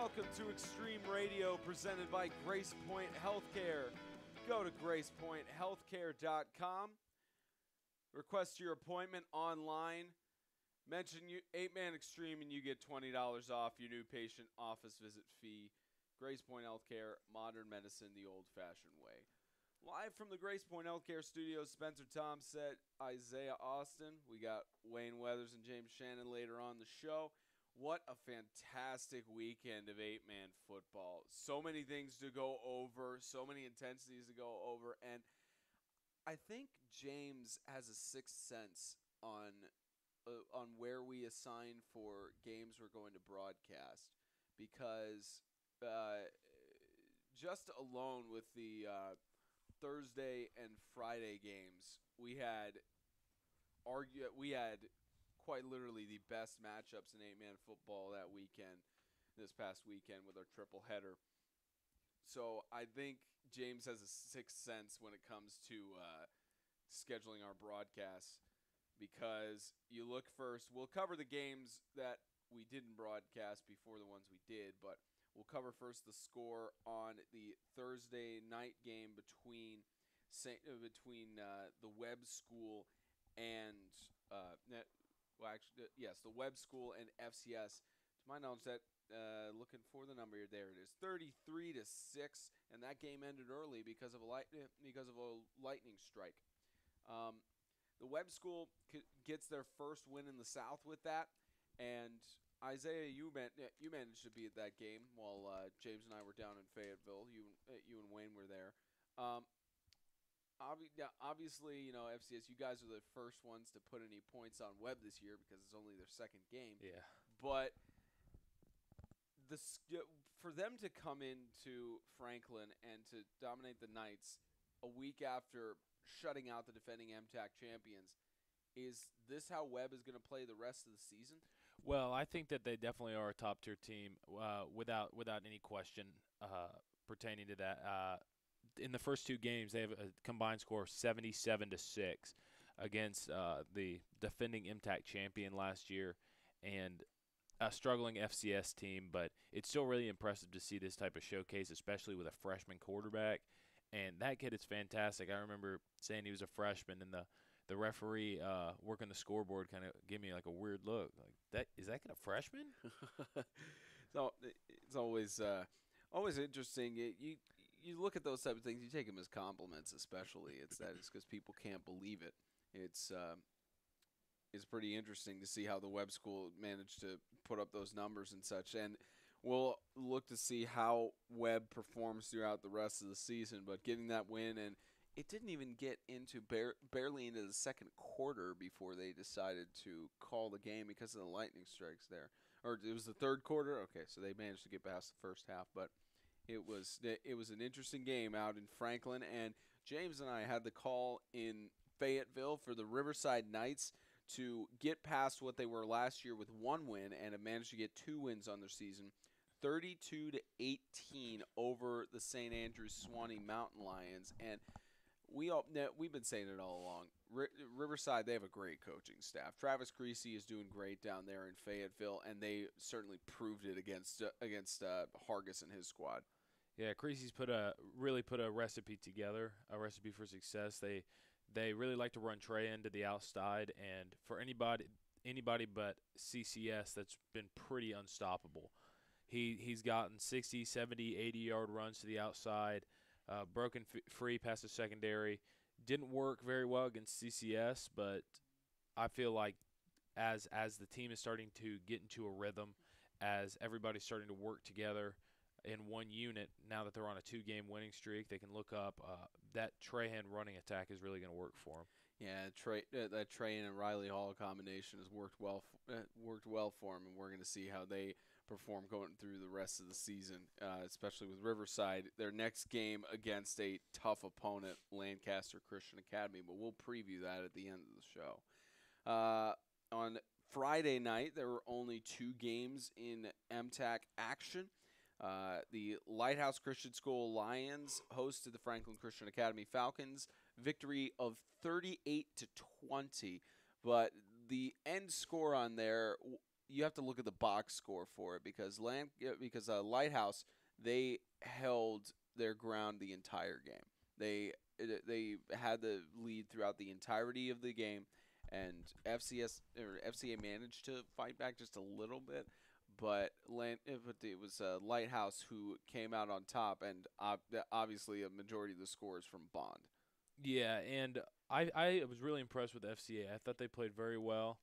Welcome to Extreme Radio presented by GracePointe Healthcare. Go to GracePointeHealthcare.com. Request your appointment online. Mention 8-Man Extreme and you get $20 off your new patient office visit fee. GracePointe Healthcare, modern medicine the old-fashioned way. Live from the GracePointe Healthcare studios, Spencer Thompson, Isaiah Austin. We got Wayne Weathers and James Shannon later on the show. What a fantastic weekend of 8-man football. So many things to go over, so many intensities to go over, and I think James has a sixth sense on where we assign for games we're going to broadcast, because just alone with the Thursday and Friday games, we had quite literally the best matchups in 8-man football this past weekend with our triple header. So I think James has a sixth sense when it comes to scheduling our broadcasts, because you look first. We'll cover the games that we didn't broadcast before the ones we did, but we'll cover first the score on the Thursday night game between the Webb School and the Webb School and FCS. To my knowledge, that looking for the number here, there it is, 33-6, and that game ended early because of a lightning strike. The Webb School gets their first win in the South with that, and Isaiah, you managed to be at that game while James and I were down in Fayetteville. You and Wayne were there. Obviously, FCS, you guys are the first ones to put any points on Webb this year because it's only their second game. Yeah. But for them to come into Franklin and to dominate the Knights a week after shutting out the defending MTAC champions, is this how Webb is going to play the rest of the season? Well, I think that they definitely are a top-tier team without any question pertaining to that. In the first two games, they have a combined score of 77-6 against the defending MTAC champion last year and a struggling FCS team. But it's still really impressive to see this type of showcase, especially with a freshman quarterback. And that kid is fantastic. I remember saying he was a freshman, and the referee working the scoreboard kind of gave me like a weird look. Like, is that kid a freshman? So it's always interesting. You look at those type of things, you take them as compliments, especially. It's because people can't believe it. It's pretty interesting to see how the Webb School managed to put up those numbers and such. And we'll look to see how Webb performs throughout the rest of the season. But getting that win, and it didn't even get into barely into the second quarter before they decided to call the game because of the lightning strikes there. Or it was the third quarter? Okay, so they managed to get past the first half. But it was an interesting game out in Franklin. And James and I had the call in Fayetteville for the Riverside Knights to get past what they were last year with one win and have managed to get two wins on their season, 32-18 over the St. Andrews Suwannee Mountain Lions. And we've been saying it all along. Riverside, they have a great coaching staff. Travis Creasy is doing great down there in Fayetteville, and they certainly proved it against Hargis and his squad. Yeah, Creasy's really put a recipe together, a recipe for success. They really like to run Trey into the outside, and for anybody but CCS, that's been pretty unstoppable. He's gotten 60, 70, 80-yard runs to the outside, broken free past the secondary. Didn't work very well against CCS, but I feel like as the team is starting to get into a rhythm, as everybody's starting to work together in one unit, now that they're on a 2-game winning streak, they can look up that Trahan running attack is really going to work for them. Yeah, that Trahan and Riley Hall combination has worked well for them, and we're going to see how they perform going through the rest of the season, especially with Riverside. Their next game against a tough opponent, Lancaster Christian Academy, but we'll preview that at the end of the show. On Friday night, there were only 2 games in MTAC action. The Lighthouse Christian School Lions hosted the Franklin Christian Academy Falcons. Victory of 38-20. But the end score on there you have to look at the box score for it because Lighthouse, they held their ground the entire game. They had the lead throughout the entirety of the game, and FCA managed to fight back just a little bit, but it was Lighthouse who came out on top, and obviously a majority of the score is from Bond. Yeah, and I was really impressed with FCA. I thought they played very well.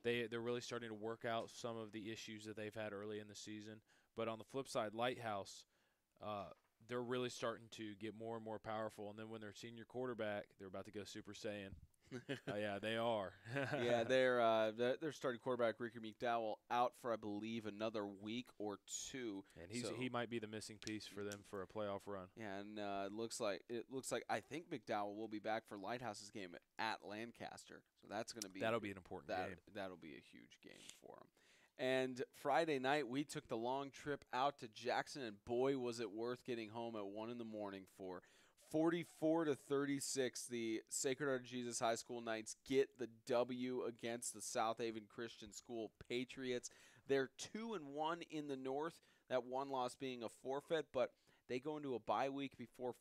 They're really starting to work out some of the issues that they've had early in the season. But on the flip side, Lighthouse, they're really starting to get more and more powerful. And then when their senior quarterback, they're about to go Super Saiyan. Oh, yeah, they are. Yeah, their starting quarterback Ricky McDowell out for I believe another week or two, and he might be the missing piece for them for a playoff run. Yeah, and it looks like I think McDowell will be back for Lighthouse's game at Lancaster, so that'll be an important game. That'll be a huge game for them. And Friday night we took the long trip out to Jackson, and boy was it worth getting home at 1 a.m. for. 44-36, the Sacred Heart of Jesus High School Knights get the W against the South Haven Christian School Patriots. They're 2-1 in the North, that one loss being a forfeit, but they go into a bye week before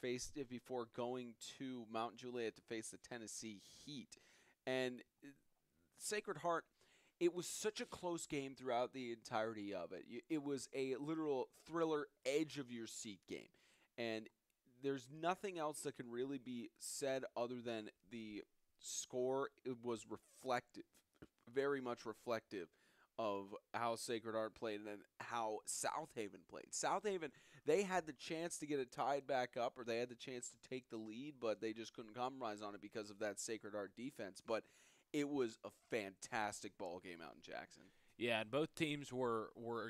going to Mount Juliet to face the Tennessee Heat. And Sacred Heart, it was such a close game throughout the entirety of it. It was a literal thriller, edge-of-your-seat game. And there's nothing else that can really be said other than the score. It was reflective, very much reflective of how Sacred Heart played and how South Haven played. South Haven, they had the chance to get it tied back up, or they had the chance to take the lead, but they just couldn't compromise on it because of that Sacred Heart defense. But it was a fantastic ball game out in Jackson. Yeah, and both teams were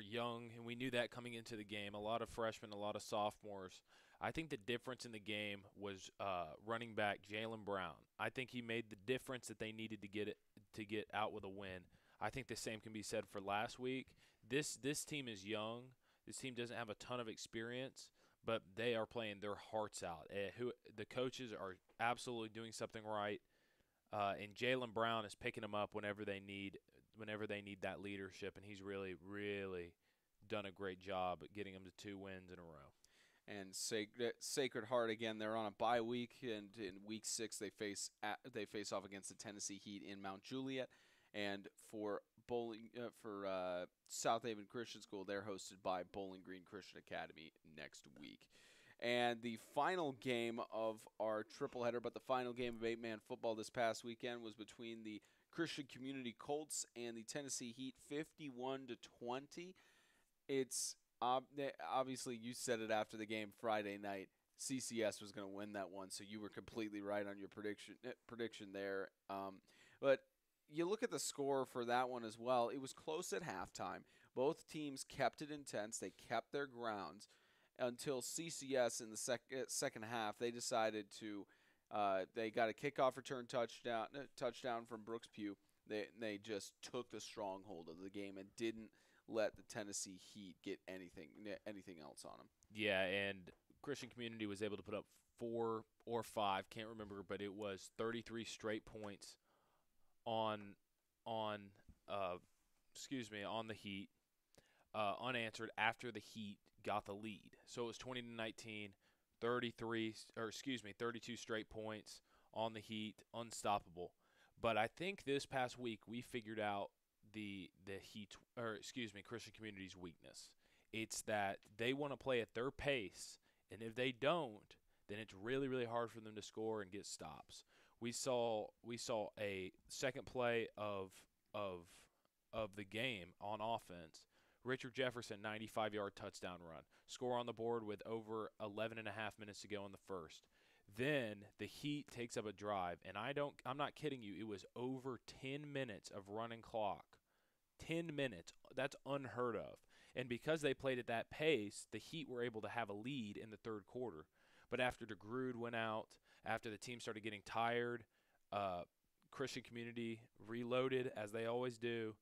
young, and we knew that coming into the game. A lot of freshmen, a lot of sophomores. I think the difference in the game was running back Jalen Brown. I think he made the difference that they needed to get out with a win. I think the same can be said for last week. This team is young. This team doesn't have a ton of experience, but they are playing their hearts out. The coaches are absolutely doing something right, and Jalen Brown is picking them up whenever they need that leadership, and he's really, really done a great job at getting them to 2 wins in a row. And Sacred Heart again, they're on a bye week, and in week 6 they face off against the Tennessee Heat in Mount Juliet. And for South Haven Christian School, they're hosted by Bowling Green Christian Academy next week. And the final game of our triple header, but the final game of 8-man football this past weekend was between the Christian Community Colts and the Tennessee Heat, 51-20. It's obviously, you said it after the game Friday night. CCS was going to win that one, so you were completely right on your prediction there. But you look at the score for that one as well. It was close at halftime. Both teams kept it intense. They kept their grounds until CCS in the second half. They decided to. They got a kickoff return touchdown from Brooks Pugh. They just took the stronghold of the game and didn't let the Tennessee Heat get anything else on them. Yeah, and Christian Community was able to put up 4 or 5, can't remember, but it was 33 straight points on the Heat, unanswered after the Heat got the lead. So it was 20-19, 32 straight points on the Heat, unstoppable. But I think this past week we figured out Christian Community's weakness. It's that they want to play at their pace, and if they don't, then it's really, really hard for them to score and get stops. We saw a second play of the game on offense. Richard Jefferson, 95-yard touchdown run. Score on the board with over 11 and a half minutes to go in the first. Then the Heat takes up a drive, and I'm not kidding you, it was over 10 minutes of running clock. 10 minutes. That's unheard of. And because they played at that pace, the Heat were able to have a lead in the third quarter. But after DeGrude went out, after the team started getting tired, Christian Community reloaded, as they always do,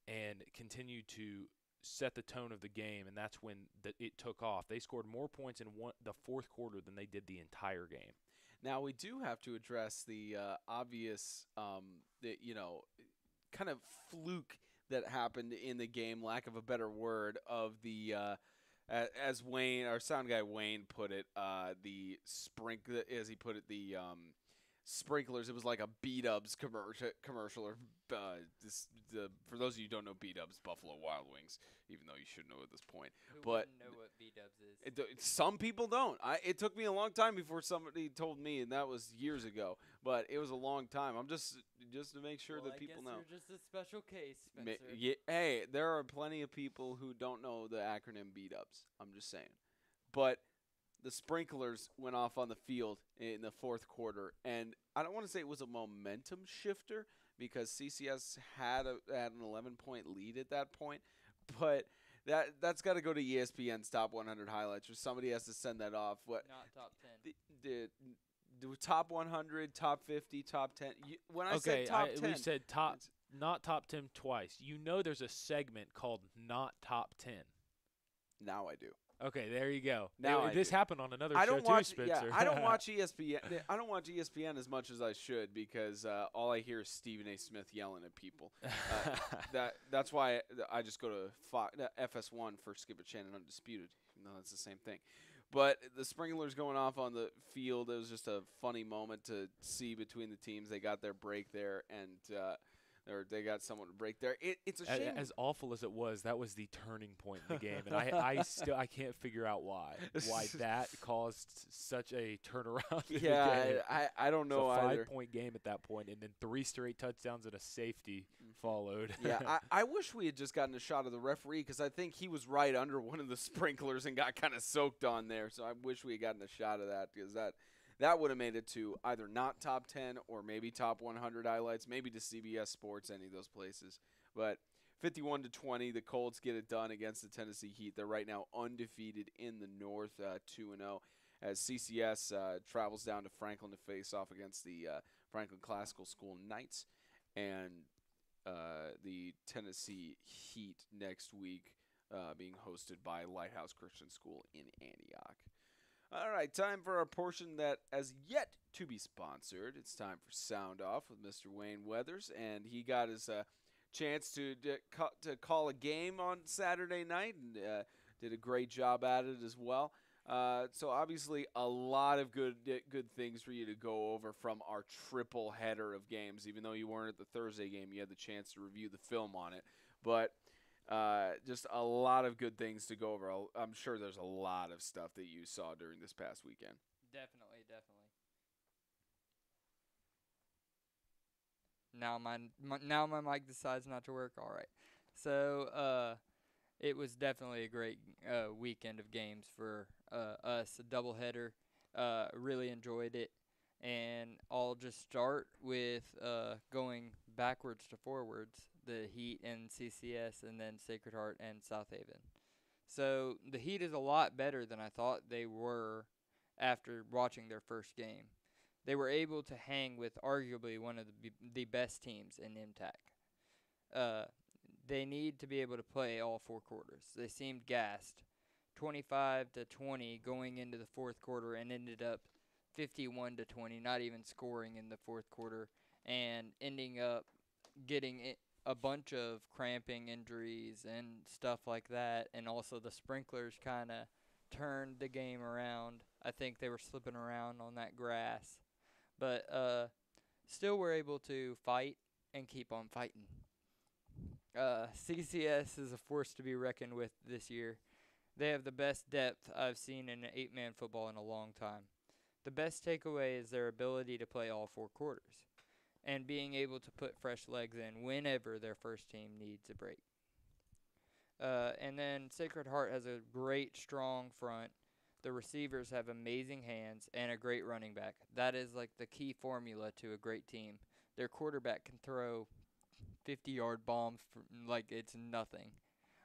and continued to set the tone of the game, and that's when it took off. They scored more points in the fourth quarter than they did the entire game. Now, we do have to address the obvious, kind of fluke that happened in the game, lack of a better word, of the as Wayne, our sound guy Wayne put it, the as he put it, the sprinklers. It was like a B-Dubs commercial, or for those of you who don't know, B-Dubs, Buffalo Wild Wings, even though you should know at this point. Who But wouldn't know what B-Dubs is? some people don't. It took me a long time before somebody told me, and that was years ago. But it was a long time. I'm just to make sure that people know. You're just a special case, Spencer. Hey, there are plenty of people who don't know the acronym B-Dubs. I'm just saying. But the sprinklers went off on the field in the fourth quarter, and I don't want to say it was a momentum shifter because CCS had an 11-point lead at that point, but that's got to go to ESPN's top 100 highlights, or somebody has to send that off. Not top 10. The top 100, top 50, top 10. When I said top 10, we said not top 10 twice. You know, there's a segment called not top 10. Now I do. Okay, there you go. Now this happened on another I show don't watch, too, Spencer. Yeah, I don't watch ESPN. I don't watch ESPN as much as I should because all I hear is Stephen A. Smith yelling at people. That's why I just go to FS1 for Skip It Shannon Undisputed. No, that's the same thing. But the sprinklers going off on the field, it was just a funny moment to see between the teams. They got their break there, and they got someone to break there. It's a shame. As awful as it was, that was the turning point in the game, and I can't figure out why that caused such a turnaround. Yeah, I don't know either. It's a 5-point game at that point, and then 3 straight touchdowns and a safety followed. Yeah, I wish we had just gotten a shot of the referee because I think he was right under one of the sprinklers and got kind of soaked on there. So I wish we had gotten a shot of that because that would have made it to either not top 10 or maybe top 100 highlights, maybe to CBS Sports, any of those places. But 51-20, the Colts get it done against the Tennessee Heat. They're right now undefeated in the North, 2-0, as CCS travels down to Franklin to face off against the Franklin Classical School Knights and the Tennessee Heat next week, being hosted by Lighthouse Christian School in Antioch. All right, time for our portion that has yet to be sponsored. It's time for Sound Off with Mr. Wayne Weathers, and he got his chance to call a game on Saturday night and did a great job at it as well. So obviously a lot of good things for you to go over from our triple header of games. Even though you weren't at the Thursday game, you had the chance to review the film on it. But just a lot of good things to go over. I'm sure there's a lot of stuff that you saw during this past weekend. Definitely. Now my mic decides not to work. All right. So it was definitely a great weekend of games for us. A doubleheader. Really enjoyed it. And I'll just start with going backwards to forwards. The Heat and CCS, and then Sacred Heart and South Haven. So the Heat is a lot better than I thought they were after watching their first game. They were able to hang with arguably one of the best teams in MTAC. They need to be able to play all 4 quarters. They seemed gassed. 25-20 going into the fourth quarter and ended up 51-20, not even scoring in the fourth quarter, and ending up getting a bunch of cramping injuries and stuff like that, and also the sprinklers kind of turned the game around. I think they were slipping around on that grass, but still were able to fight and keep on fighting. CCS is a force to be reckoned with this year. They have the best depth I've seen in 8-man football in a long time. The best takeaway is their ability to play all 4 quarters and being able to put fresh legs in whenever their first team needs a break. And then Sacred Heart has a great, strong front. The receivers have amazing hands and a great running back. That is like the key formula to a great team. Their quarterback can throw 50-yard bombs like it's nothing.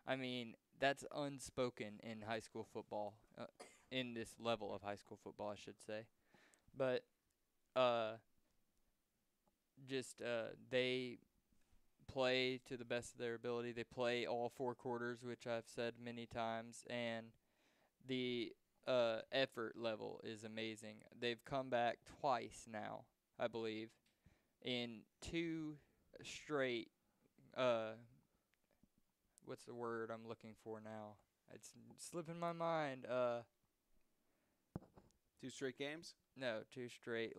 I mean, that's unspoken in high school football, in this level of high school football, I should say. But they play to the best of their ability. They play all 4 quarters, which I've said many times, and the effort level is amazing. They've come back twice now, I believe, in 2 straight what's the word I'm looking for now? It's slipping my mind. 2 straight games? No, 2 straight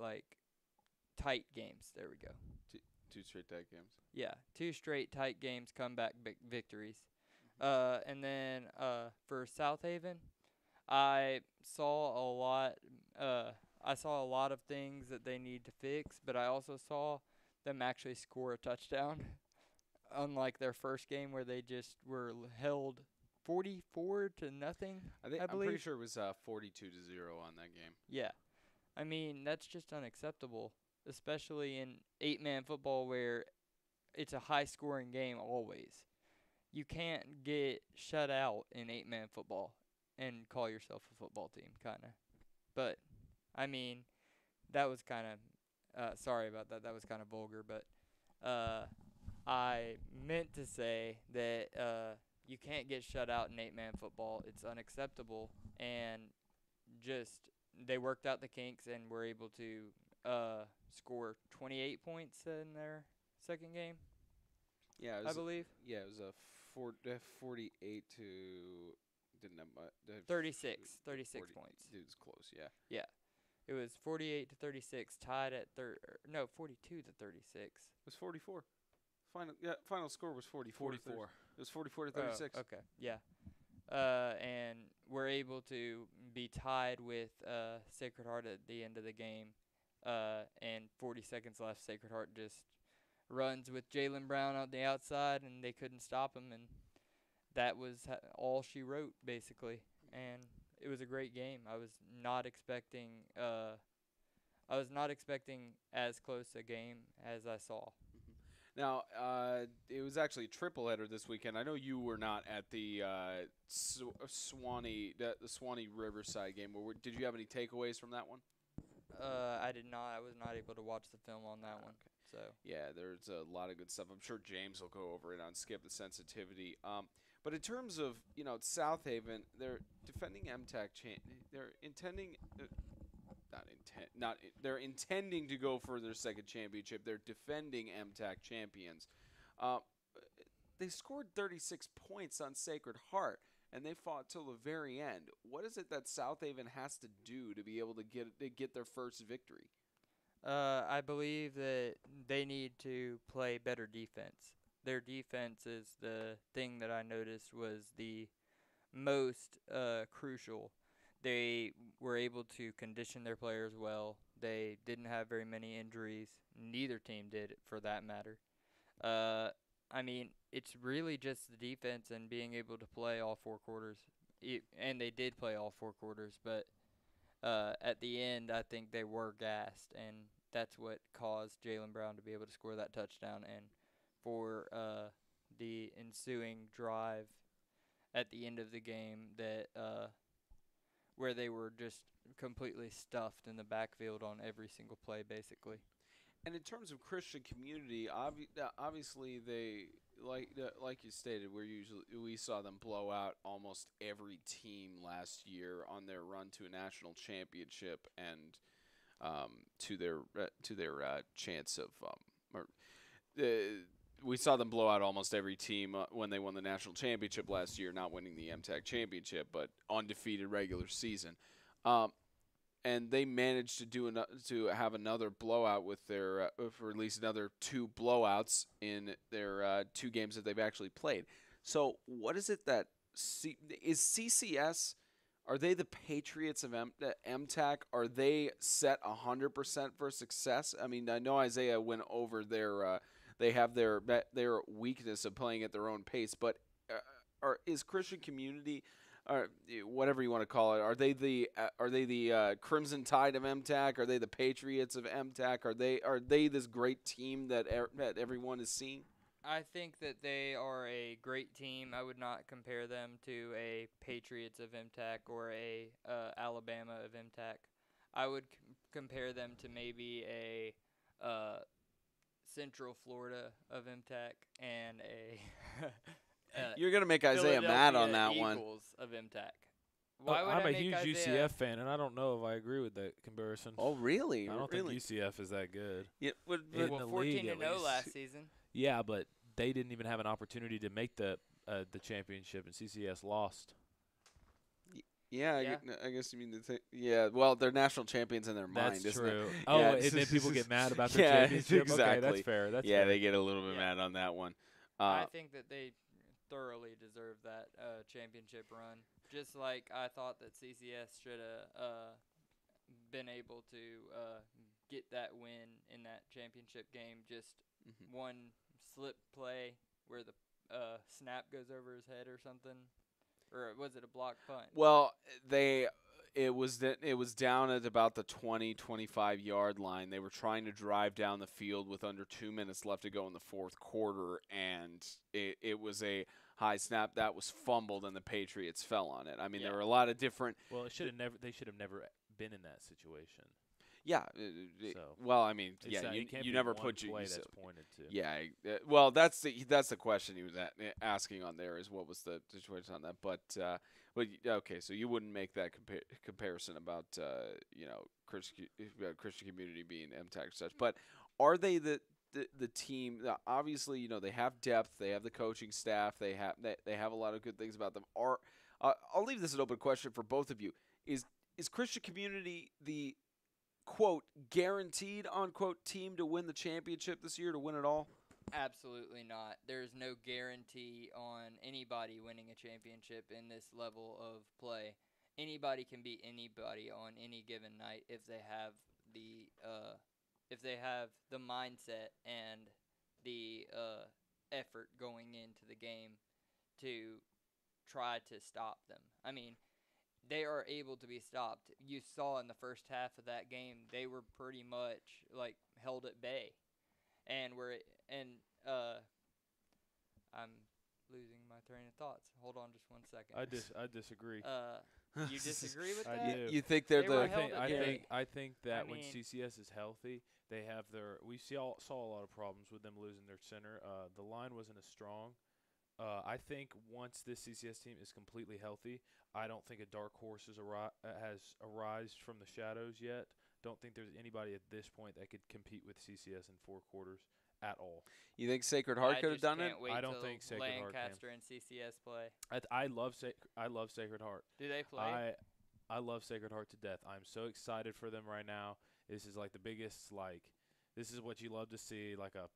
tight games. There we go. 2 straight tight games. Yeah, 2 straight tight games, comeback victories. And then for South Haven, I saw a lot. I saw a lot of things that they need to fix, but I also saw them actually score a touchdown, unlike their first game where they just were held 44-0. I believe. I'm pretty sure it was 42-0 on that game. Yeah, I mean that's just unacceptable, especially in 8-man football where it's a high-scoring game always. You can't get shut out in 8-man football and call yourself a football team, kind of. But, I mean, that was kind of, sorry about that. That was kind of vulgar. But I meant to say that you can't get shut out in 8-man football. It's unacceptable. And just they worked out the kinks and were able to score 28 points in their second game. Yeah, I believe. Yeah, it was a 48 to didn't have 36 40 points. It was close, yeah. Yeah, it was 48 to 36, tied at 42 to 36. It was 44. Final score was 44. 44. It was 44 to 36. Oh, okay, yeah. And we're able to be tied with Sacred Heart at the end of the game. And 40 seconds left. Sacred Heart just runs with Jalen Brown on the outside, and they couldn't stop him. And that was all she wrote, basically. And it was a great game. I was not expecting as close a game as I saw. Now, it was actually a triple header this weekend. I know you were not at the Swanee Riverside game. Did you have any takeaways from that one? I did not. I was not able to watch the film on that one. So yeah, there's a lot of good stuff. I'm sure James will go over it on Skip the Sensitivity. But in terms of South Haven, they're defending MTAC. They're they're intending to go for their second championship. They're defending MTAC champions. They scored 36 points on Sacred Heart, and they fought till the very end. What is it that South Haven has to do to be able to get their first victory? I believe that they need to play better defense. Their defense is the thing that I noticed was the most crucial. They were able to condition their players well. They didn't have very many injuries. Neither team did, for that matter. I mean, it's really just the defense and being able to play all 4 quarters. And they did play all 4 quarters, but at the end, I think they were gassed, and that's what caused Jalen Brown to be able to score that touchdown. And for the ensuing drive at the end of the game that where they were just completely stuffed in the backfield on every single play, basically. And in terms of Christian community, obviously they like you stated, we saw them blow out almost every team last year on their run to a national championship and to their chance of we saw them blow out almost every team when they won the national championship last year, not winning the MTAC championship, but undefeated regular season. And they managed to have another blowout with their for at least another 2 blowouts in their 2 games that they've actually played. So what is it that is CCS? Are they the Patriots of MTAC? Are they set 100% for success? I mean, I know Isaiah went over their they have their weakness of playing at their own pace, but is Christian community, or whatever you want to call it, are they the Crimson Tide of MTAC? Are they the Patriots of MTAC? Are they this great team that everyone is seeing? I think that they are a great team. I would not compare them to a Patriots of MTAC or a Alabama of MTAC. I would compare them to maybe a Central Florida of MTAC and a You're gonna make Isaiah mad on that Eagles one. Of MTAC. I'm a huge UCF fan, and I don't know if I agree with that comparison. Oh, really? I don't think UCF is that good. Yeah, In well, the league, 14-0 last season. Yeah, but they didn't even have an opportunity to make the the championship, and CCS lost. Yeah, Yeah. I guess you mean yeah. Well, they're national champions in their mind, That's isn't true. it? Oh, Yeah, and then people get mad about their yeah, championship. exactly. Okay, that's fair. That's yeah, fair. they get a little bit Yeah. mad on that one. I think that they thoroughly deserve that championship run. Just like I thought that CCS should have been able to get that win in that championship game. Just one slip play where the snap goes over his head or something. Or was it a block punt? Well, it was down at about the 20-25 yard line. They were trying to drive down the field with under 2 minutes left to go in the fourth quarter, and it was a high snap that was fumbled, and the Patriots fell on it. I mean, there were a lot of different. Well, it should have never. They should have never been in that situation. Yeah. So Well, I mean, it's not- it can't you be never one put play you. that's pointed to. Yeah. Well, that's the question he was asking on there is what was the situation on that. But okay, so you wouldn't make that comparison about Christian community being MTAC and such. But are they the team? Obviously, they have depth. They have the coaching staff. They have a lot of good things about them. I'll leave this an open question for both of you. Is Christian community the quote guaranteed unquote team to win the championship this year, to win it all? Absolutely not. There's no guarantee on anybody winning a championship in this level of play. Anybody can beat anybody on any given night if they have the mindset and the effort going into the game to try to stop them. I mean, they are able to be stopped. You saw in the first half of that game, they were pretty much like held at bay, and I'm losing my train of thoughts. Hold on, just 1 second. I disagree. You disagree with I that? do. You think they're They were the? held at bay. I think that when mean- CCS is healthy, they have we saw a lot of problems with them losing their center. The line wasn't as strong. I think once this CCS team is completely healthy, I don't think a dark horse has arisen from the shadows yet. Don't think there's anybody at this point that could compete with CCS in 4 quarters at all. You think Sacred Heart could have done it? Wait I don't till think Sacred Heart can. Lancaster and CCS play. I love Sacred Heart. Do they play? I love Sacred Heart to death. I'm so excited for them right now. This is like the biggest this is what you love to see, like a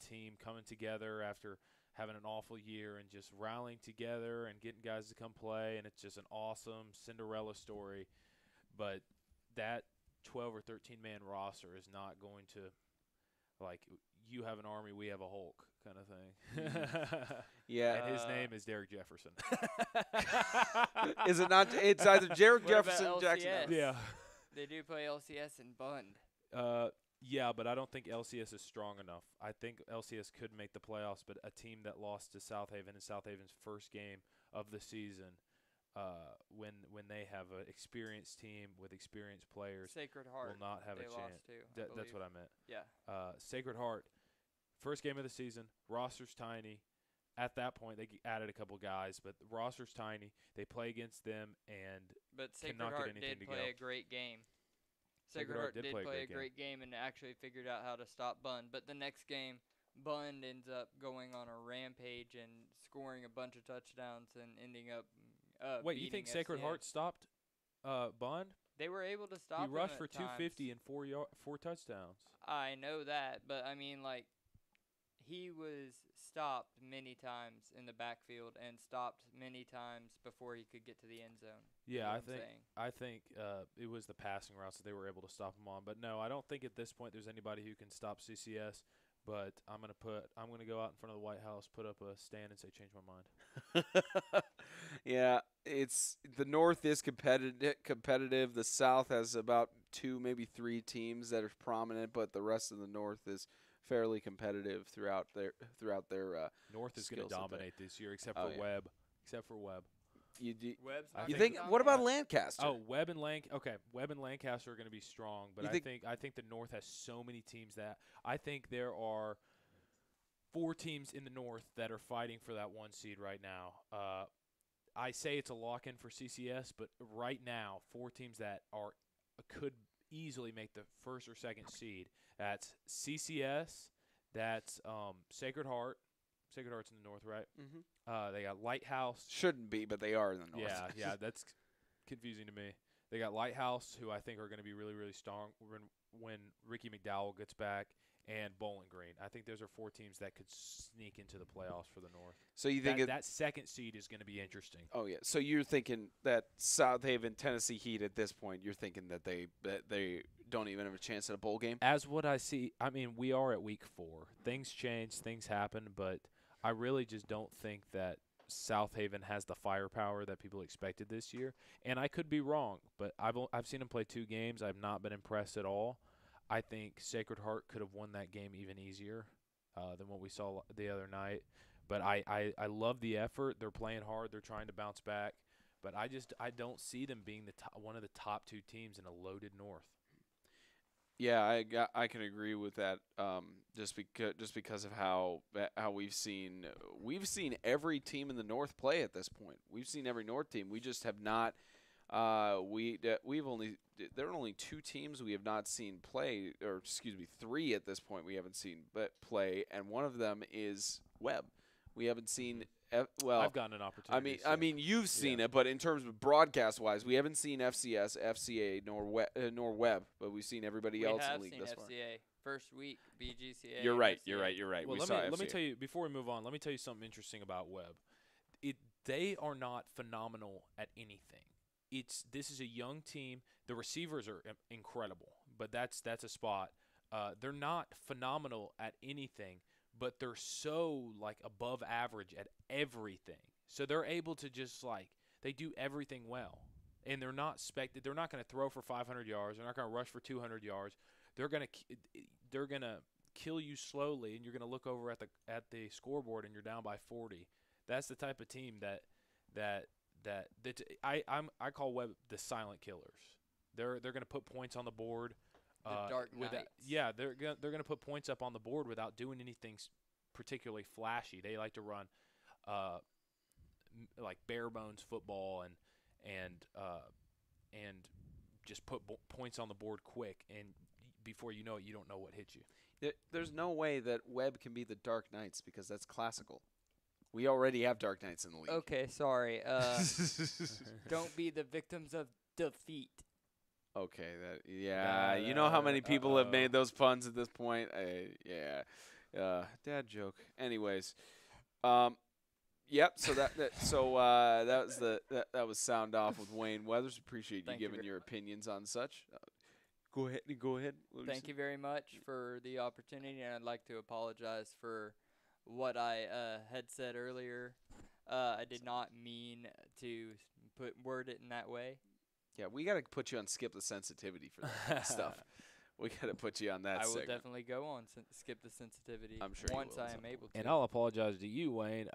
team coming together after having an awful year and just rallying together and getting guys to come play, and it's just an awesome Cinderella story. But that 12 or 13-man roster is not going to, you have an army, we have a Hulk kind of thing. Yeah. And his name is Derek Jefferson. Is it not? It's either Jared What about Jefferson, Jackson. LCS? Yeah. They do play LCS and Bund. Yeah, but I don't think LCS is strong enough. I think LCS could make the playoffs, but a team that lost to South Haven in South Haven's first game of the season, when they have an experienced team with experienced players, Sacred Heart. will not have a they chance. lost to, I That's believe. what I meant. Yeah. Sacred Heart, first game of the season, roster's tiny. At that point, they added a couple guys, but the roster's tiny. They play against them, and But Sacred cannot get Heart anything did to play go. a great game. Sacred Sacred Heart Heart did did play a play great a great game and actually figured out how to stop Bund. But the next game, Bund ends up going on a rampage and scoring a bunch of touchdowns and ending up wait, you beating think Sacred FCS. Heart stopped Bond? They were able to stop He him rushed at for times. 250 and 4 touchdowns. I know that, but I mean, he was stopped many times in the backfield and stopped many times before he could get to the end zone. Yeah, what I'm saying. I think it was the passing routes that they were able to stop him on. But no, I don't think at this point there's anybody who can stop CCS. But I'm gonna go out in front of the White House, put up a stand, and say, change my mind. Yeah, it's the North is competitive. The South has about 2, maybe 3 teams that are prominent, but the rest of the North is fairly competitive throughout their North is going skills to that they- dominate this year, except Oh, for yeah. Webb. Except for Webb. Webb's I not You gonna think? dominate. What about Lancaster? Oh, Webb and Lancaster are going to be strong, but You I think the North has so many teams that I think there are 4 teams in the North that are fighting for that 1 seed right now. I say it's a lock-in for CCS, but right now 4 teams that could easily make the 1st or 2nd seed. That's CCS, that's Sacred Heart, Sacred Heart's in the north, right? Mm-hmm. They got Lighthouse. Shouldn't be, but they are in the north. Yeah, that's confusing to me. They got Lighthouse, who I think are going to be really, really strong when Ricky McDowell gets back, and Bowling Green. I think those are 4 teams that could sneak into the playoffs for the North. So you think that second seed is going to be interesting? Oh yeah. So you're thinking that South Haven, Tennessee Heat at this point, you're thinking that they don't even have a chance at a bowl game? As what I see, I mean, we are at week 4. Things change, things happen, but I really just don't think that South Haven has the firepower that people expected this year. And I could be wrong, but I've seen them play 2 games. I've not been impressed at all. I think Sacred Heart could have won that game even easier than what we saw the other night. But I love the effort. They're playing hard. They're trying to bounce back. But I don't see them being one of the top 2 teams in a loaded North. Yeah, I can agree with that. Just because of how we've seen every team in the North play at this point. We've seen every North team. We just have not. There are only 2 teams we have not seen play, or excuse me, 3 at this point we haven't seen play, and one of them is Webb. We haven't seen. I've gotten an opportunity. I mean, you've seen it, but in terms of broadcast-wise, we haven't seen FCS, FCA, nor Webb, but we've seen everybody else in the league thus far. We have seen FCA first week, BGCA. You're right. FCA. You're right. Well, let me tell you before we move on. Let me tell you something interesting about Webb. They are not phenomenal at anything. This is a young team. The receivers are incredible, but that's a spot. They're not phenomenal at anything, but they're so above average at everything. So they're able to just they do everything well, and they're not They're not going to throw for 500 yards. They're not going to rush for 200 yards. They're going to kill you slowly, and you're going to look over at the scoreboard and you're down by 40. That's the type of team that I call Webb the silent killers. They're going to put points on the board. The Dark Knights. Yeah, they're going to put points up on the board without doing anything particularly flashy. They like to run bare bones football and just put points on the board quick, and before you know it, you don't know what hit you. There's no way that Webb can be the Dark Knights because that's classical. We already have Dark Knights in the league. Okay, sorry. Don't be the victims of defeat. Okay, you know how many people have made those puns at this point? Dad joke. Anyways, yep. So that was sound off with Wayne Weathers. Appreciate you giving your opinions on such. Go ahead. Thank you very much for the opportunity, and I'd like to apologize for what I had said earlier. I did not mean to word it in that way. Yeah, we got to put you on Skip the Sensitivity for that stuff. We got to put you on that I will segment. definitely go on Skip the Sensitivity. I'm sure once you will I am able to. And I'll apologize to you, Wayne.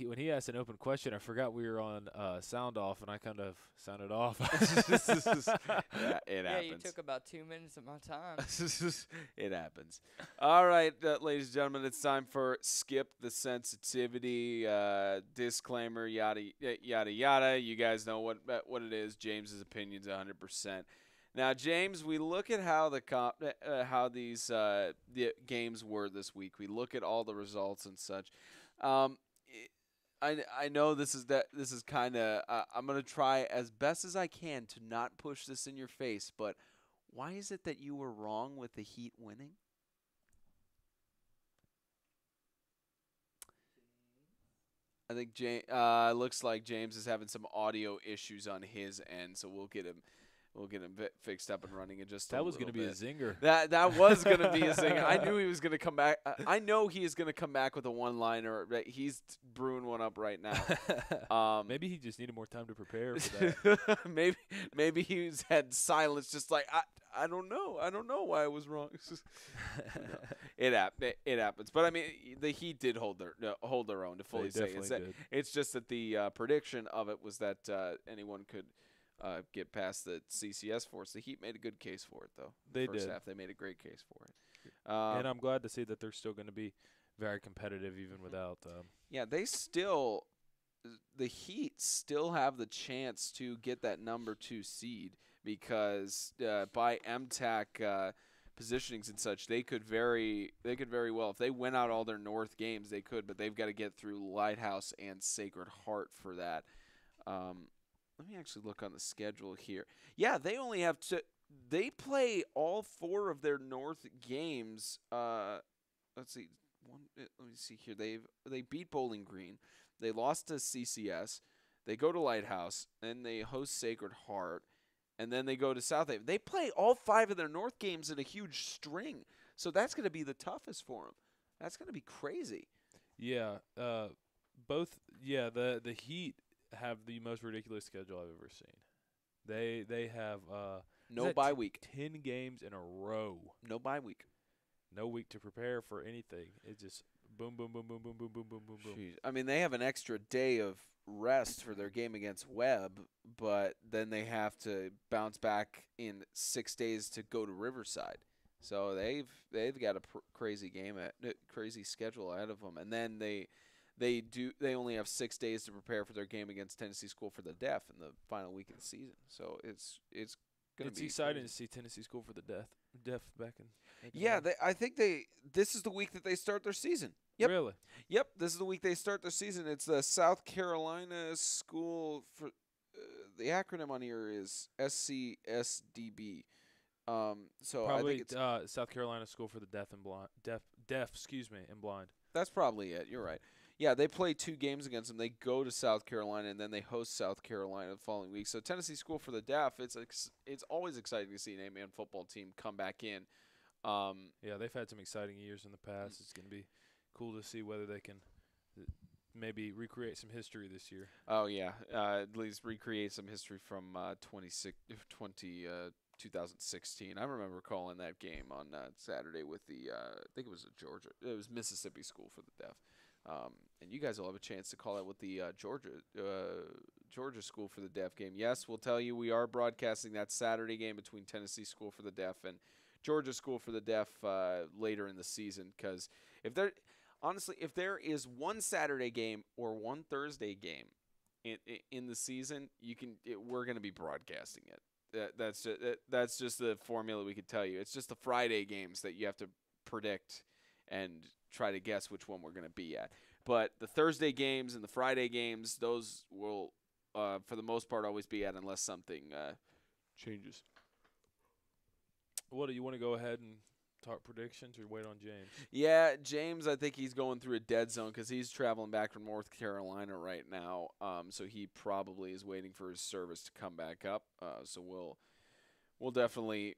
When he asked an open question, I forgot we were on sound off, and I kind of sounded off. It happens. Yeah, you took about 2 minutes of my time. It happens. All right, ladies and gentlemen, it's time for Skip the Sensitivity. Disclaimer, yada, yada, yada. You guys know what it is. James's opinion's 100%. Now, James, we look at how these the games were this week. We look at all the results and such. I know this is kind of I'm gonna try as best as I can to not push this in your face. But why is it that you were wrong with the Heat winning? I think looks like James is having some audio issues on his end, so we'll get him fixed up and running in just a little bit. That was going to be a zinger. That was going to be a zinger. I knew he was going to come back. I know he is going to come back with a one-liner. He's brewing one up right now. Maybe he just needed more time to prepare for that. maybe he's had silence, just like I don't know. I don't know why I was wrong. It happens. But I mean, the Heat did hold their own to fully say it. It's just that the prediction of it was that anyone could get past the CCS for us. The Heat made a good case for it, though. First half, they made a great case for it. And I'm glad to see that they're still going to be very competitive even without. Yeah, the Heat still have the chance to get that number 2 seed because by MTAC positionings and such, they could very well, if they win out all their North games, they could, but they've got to get through Lighthouse and Sacred Heart for that. Let me actually look on the schedule here. Yeah, they only have to. They play all 4 of their North games. Let's see. Let me see here. They beat Bowling Green. They lost to CCS. They go to Lighthouse. Then they host Sacred Heart. And then they go to South Haven. They play all 5 of their North games in a huge string. So that's going to be the toughest for them. That's going to be crazy. Yeah. The Heat have the most ridiculous schedule I've ever seen. They have no bye week. 10 games in a row. No bye week. No week to prepare for anything. It's just boom, boom, boom, boom, boom, boom, boom, boom, boom, boom. Jeez. I mean, they have an extra day of rest for their game against Webb, but then they have to bounce back in 6 days to go to Riverside. So they've got a crazy crazy schedule ahead of them, and then they only have 6 days to prepare for their game against Tennessee School for the Deaf in the final week of the season. So it's going to be exciting crazy to see Tennessee School for the Deaf back in. Yeah, I think this is the week that they start their season. Yep. Really? Yep, this is the week they start their season. It's the South Carolina School for the acronym on here is SCSDB. So probably I think it's South Carolina School for the Deaf and Blind. Deaf, and blind. That's probably it. You're right. Yeah, they play 2 games against them. They go to South Carolina, and then they host South Carolina the following week. So Tennessee School for the Deaf, it's always exciting to see an 8-man football team come back in. Yeah, they've had some exciting years in the past. It's going to be cool to see whether they can maybe recreate some history this year. Oh, yeah, at least recreate some history from 2016. I remember calling that game on Saturday with I think it was it was Mississippi School for the Deaf. And you guys will have a chance to call it with the Georgia School for the Deaf game. Yes, we'll tell you we are broadcasting that Saturday game between Tennessee School for the Deaf and Georgia School for the Deaf later in the season. Because if there is one Saturday game or one Thursday game in the season, we're going to be broadcasting it. That's just the formula we could tell you. It's just the Friday games that you have to predict and try to guess which one we're going to be at. But the Thursday games and the Friday games, those will, for the most part, always be at unless something changes. What do you want to go ahead and talk predictions or wait on James? Yeah, James, I think he's going through a dead zone because he's traveling back from North Carolina right now. So he probably is waiting for his service to come back up. So we'll definitely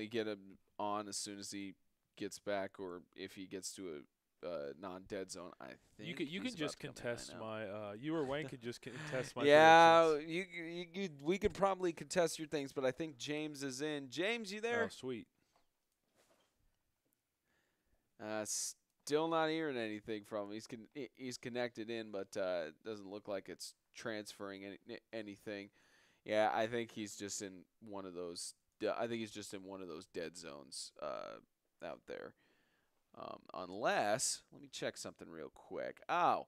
get him on as soon as he gets back, or if he gets to a non-dead zone. I think you can just contest my you or Wayne could just contest my predictions. We could probably contest your things, but I think James is in. James, you there? Oh, sweet. Still not hearing anything from him. He's connected in, but doesn't look like it's transferring anything. Yeah, I think he's just in one of those. I think he's just in one of those dead zones out there. Unless, let me check something real quick. Oh,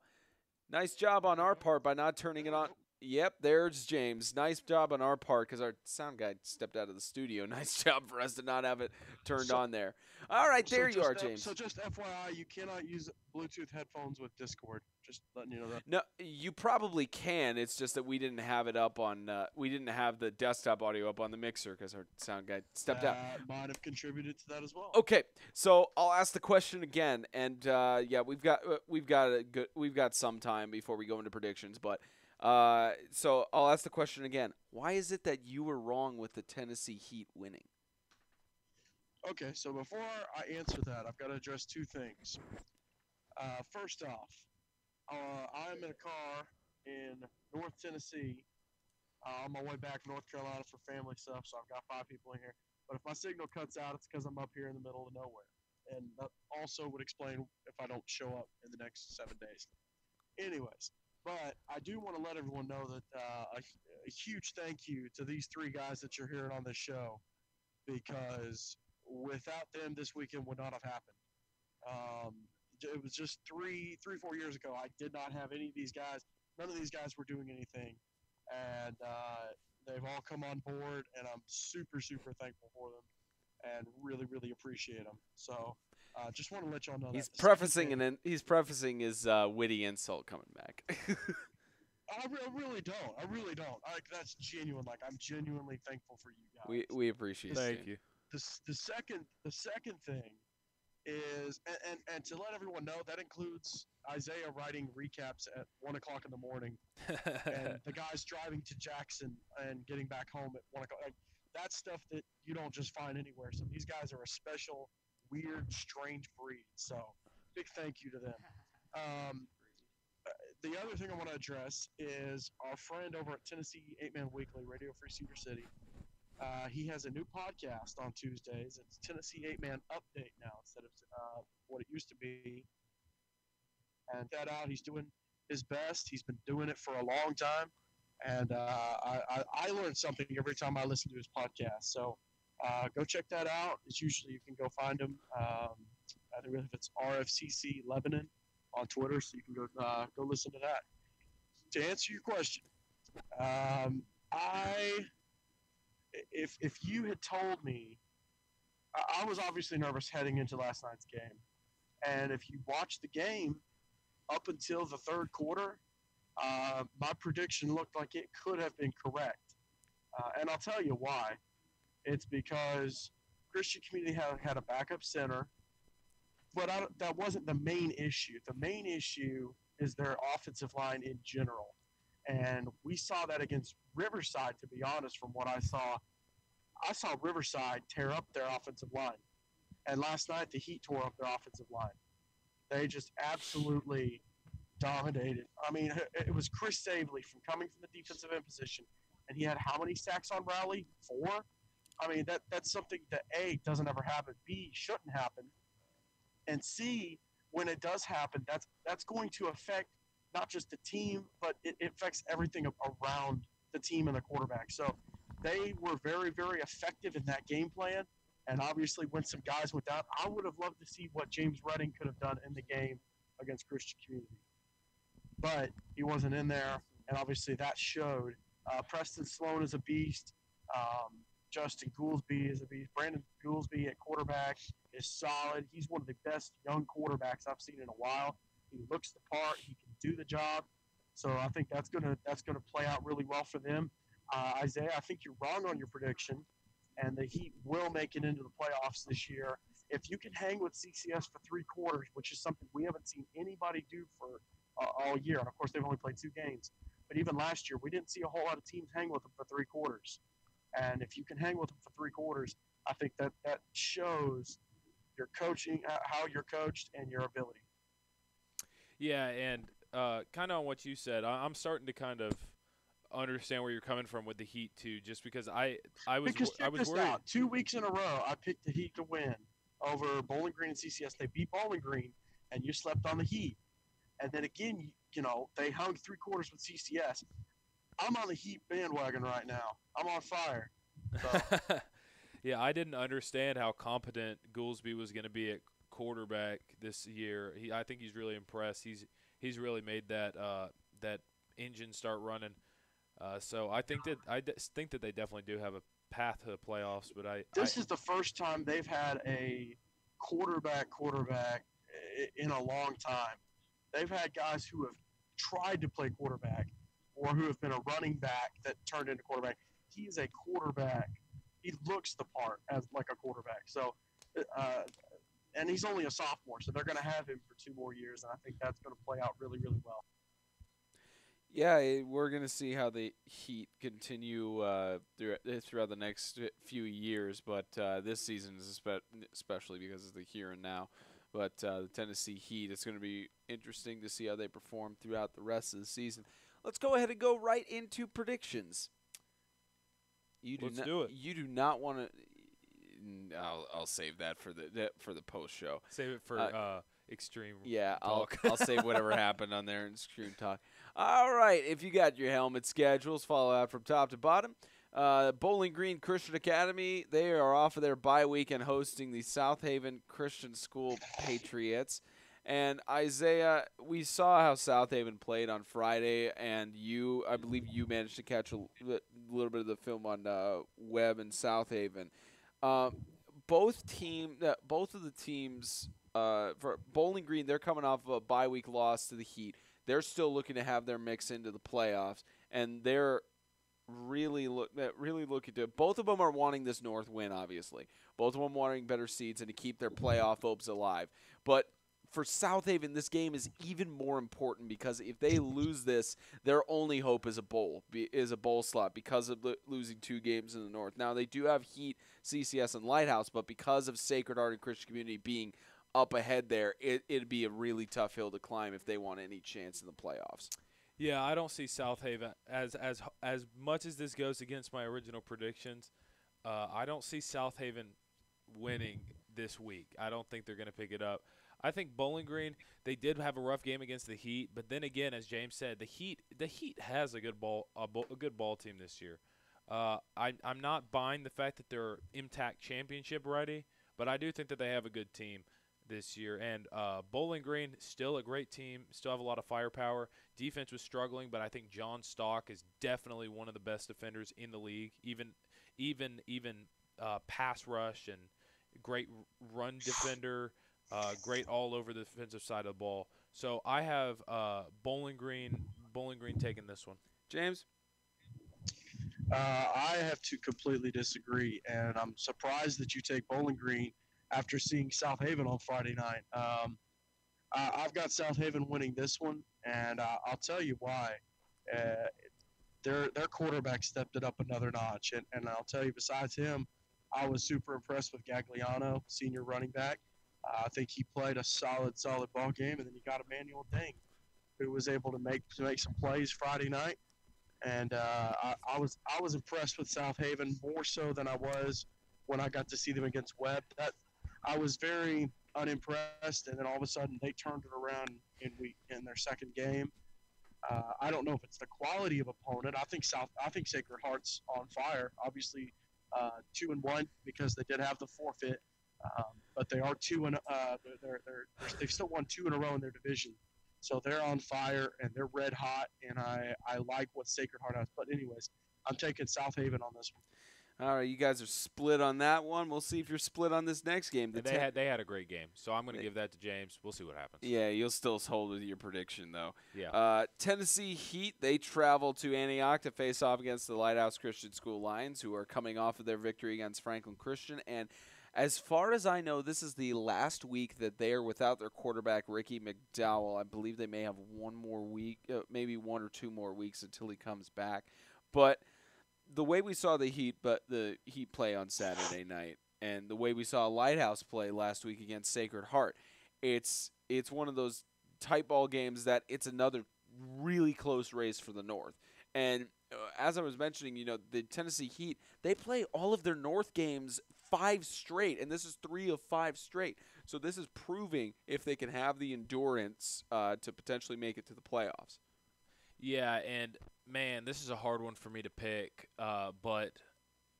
nice job on our part by not turning it on. Yep, there's James. Nice job on our part because our sound guy stepped out of the studio. Nice job for us to not have it turned on there. All right, there you are, James. So just FYI, you cannot use Bluetooth headphones with Discord. Just letting you know that. No, you probably can. It's just that we didn't have it up on. We didn't have the desktop audio up on the mixer because our sound guy stepped out. Might have contributed to that as well. Okay, so I'll ask the question again, and yeah, we've got some time before we go into predictions, but. So I'll ask the question again. Why is it that you were wrong with the Tennessee Heat winning? Okay, so before I answer that, I've got to address 2 things. First off, I'm in a car in North Tennessee on my way back to North Carolina for family stuff, so I've got 5 people in here. But if my signal cuts out, it's because I'm up here in the middle of nowhere. And that also would explain if I don't show up in the next 7 days. Anyways. But I do want to let everyone know that a huge thank you to these 3 guys that you're hearing on this show, because without them, this weekend would not have happened. It was just 4 years ago. I did not have any of these guys. None of these guys were doing anything, and they've all come on board, and I'm super, super thankful for them. and really, really appreciate him. So just want to let y'all know He's that. The second prefacing thing- he's prefacing his witty insult coming back. I really don't. I really don't. That's genuine. Like, I'm genuinely thankful for you guys. we appreciate Thank it. you. The second thing is, and to let everyone know, that includes Isaiah writing recaps at 1:00 in the morning, and the guys driving to Jackson and getting back home at 1:00. Like, that's stuff that you don't just find anywhere. So these guys are a special, weird, strange breed. So big thank you to them. The other thing I want to address is our friend over at Tennessee 8-Man Weekly, Radio Free Cedar City. He has a new podcast on Tuesdays. It's Tennessee 8-Man Update now instead of what it used to be. And that out, he's doing his best. He's been doing it for a long time. And I learn something every time I listen to his podcast. So go check that out. It's usually, you can go find him. I think it's RFCC Lebanon on Twitter, so you can go listen to that. To answer your question, if you had told me, I was obviously nervous heading into last night's game, and if you watch the game up until the third quarter, my prediction looked like it could have been correct, and I'll tell you why. It's because Christian Community had a backup center. But that wasn't the main issue. The main issue is their offensive line in general. And we saw that against Riverside, to be honest, from what I saw. I saw Riverside tear up their offensive line. And last night, the Heat tore up their offensive line. They just absolutely dominated. I mean, it was Chris Savely coming from the defensive end position. And he had how many sacks on Rowley? 4? I mean, that's something that, A, doesn't ever happen, B, shouldn't happen. And C, when it does happen, that's going to affect not just the team, but it affects everything around the team and the quarterback. So they were very, very effective in that game plan. And obviously, when some guys went down, I would have loved to see what James Redding could have done in the game against Christian Community. But he wasn't in there, and obviously that showed. Preston Sloan is a beast. Justin Goolsby is a beast. Brandon Goolsby at quarterback is solid. He's one of the best young quarterbacks I've seen in a while. He looks the part. He can do the job. So I think that's gonna play out really well for them. Isaiah, I think you're wrong on your prediction, and the Heat will make it into the playoffs this year. If you can hang with CCS for 3 quarters, which is something we haven't seen anybody do for all year, and of course they've only played 2 games. But even last year, we didn't see a whole lot of teams hang with them for 3 quarters. And if you can hang with them for 3 quarters, I think that shows your coaching, how you're coached, and your ability. Yeah, and kind of on what you said, I'm starting to kind of understand where you're coming from with the Heat too. Just because I was worried. Out. 2 weeks in a row, I picked the Heat to win over Bowling Green and CCS. They beat Bowling Green, and you slept on the Heat. And then again, they hung 3 quarters with CCS. I'm on the Heat bandwagon right now. I'm on fire. So. Yeah, I didn't understand how competent Goolsby was going to be at quarterback this year. I think he's really impressed. He's really made that engine start running. So I think that they definitely do have a path to the playoffs. But this is the first time they've had a quarterback in a long time. They've had guys who have tried to play quarterback or who have been a running back that turned into quarterback. He is a quarterback. He looks the part as like a quarterback. So, and he's only a sophomore, so they're going to have him for 2 more years, and I think that's going to play out really, really well. Yeah, we're going to see how the Heat continue throughout the next few years, but this season is especially because of the here and now. But the Tennessee Heat, it's going to be interesting to see how they perform throughout the rest of the season. Let's go ahead and go right into predictions. Let's do it. You do not want to. I'll save that for the post show. Save it for extreme. Yeah, talk. I'll save whatever happened on there in extreme talk. All right, if you got your helmet schedules, follow out from top to bottom. Bowling Green Christian Academy, they are off of their bye week and hosting the South Haven Christian School Patriots. And Isaiah, we saw how South Haven played on Friday, and I believe you managed to catch a little bit of the film on Webb and South Haven. both of the teams for Bowling Green, they're coming off of a bye week loss to the Heat. They're still looking to have their mix into the playoffs, and they're really looking to. Both of them are wanting this North win, obviously. Both of them wanting better seeds and to keep their playoff hopes alive. But for South Haven, this game is even more important because if they lose this, their only hope is a bowl slot because of losing 2 games in the North. Now they do have Heat, CCS, and Lighthouse, but because of Sacred Heart and Christian Community being up ahead there, it'd be a really tough hill to climb if they want any chance in the playoffs. Yeah, I don't see South Haven as much as this goes against my original predictions. I don't see South Haven winning this week. I don't think they're going to pick it up. I think Bowling Green, they did have a rough game against the Heat, but then again, as James said, the Heat has a good ball team this year. I'm not buying the fact that they're MTAC championship ready, but I do think that they have a good team this year. And Bowling Green, still a great team, still have a lot of firepower. Defense was struggling, but I think John Stock is definitely one of the best defenders in the league. Even pass rush and great run defender. Great all over the defensive side of the ball. So I have Bowling Green taking this one. James? I have to completely disagree, and I'm surprised that you take Bowling Green after seeing South Haven on Friday night. I've got South Haven winning this one, and I'll tell you why. Their quarterback stepped it up another notch, and I'll tell you, besides him, I was super impressed with Gagliano, senior running back. I think he played a solid ball game, and then you got Emmanuel Ding, who was able to make some plays Friday night. And I was impressed with South Haven more so than I was when I got to see them against Webb. I was very unimpressed, and then all of a sudden they turned it around in their second game. I don't know if it's the quality of opponent. I think Sacred Heart's on fire. Obviously, 2-1 because they did have the forfeit. But they are they've still won 2 in a row in their division, so they're on fire and they're red hot. And I like what Sacred Heart has. But anyways, I'm taking South Haven on this one. All right, you guys are split on that one. We'll see if you're split on this next game. They had a great game, so I'm going to give that to James. We'll see what happens. Yeah, you'll still hold with your prediction though. Yeah. Tennessee Heat, they travel to Antioch to face off against the Lighthouse Christian School Lions, who are coming off of their victory against Franklin Christian. And as far as I know, this is the last week that they are without their quarterback, Ricky McDowell. I believe they may have one more week, maybe 1 or 2 more weeks until he comes back. But the way we saw the Heat play on Saturday night, and the way we saw Lighthouse play last week against Sacred Heart, it's one of those tight ball games that it's another really close race for the North. And as I was mentioning, the Tennessee Heat, they play all of their North games 5 straight, and this is 3 of 5 straight. So this is proving if they can have the endurance to potentially make it to the playoffs. Yeah, and man, this is a hard one for me to pick, but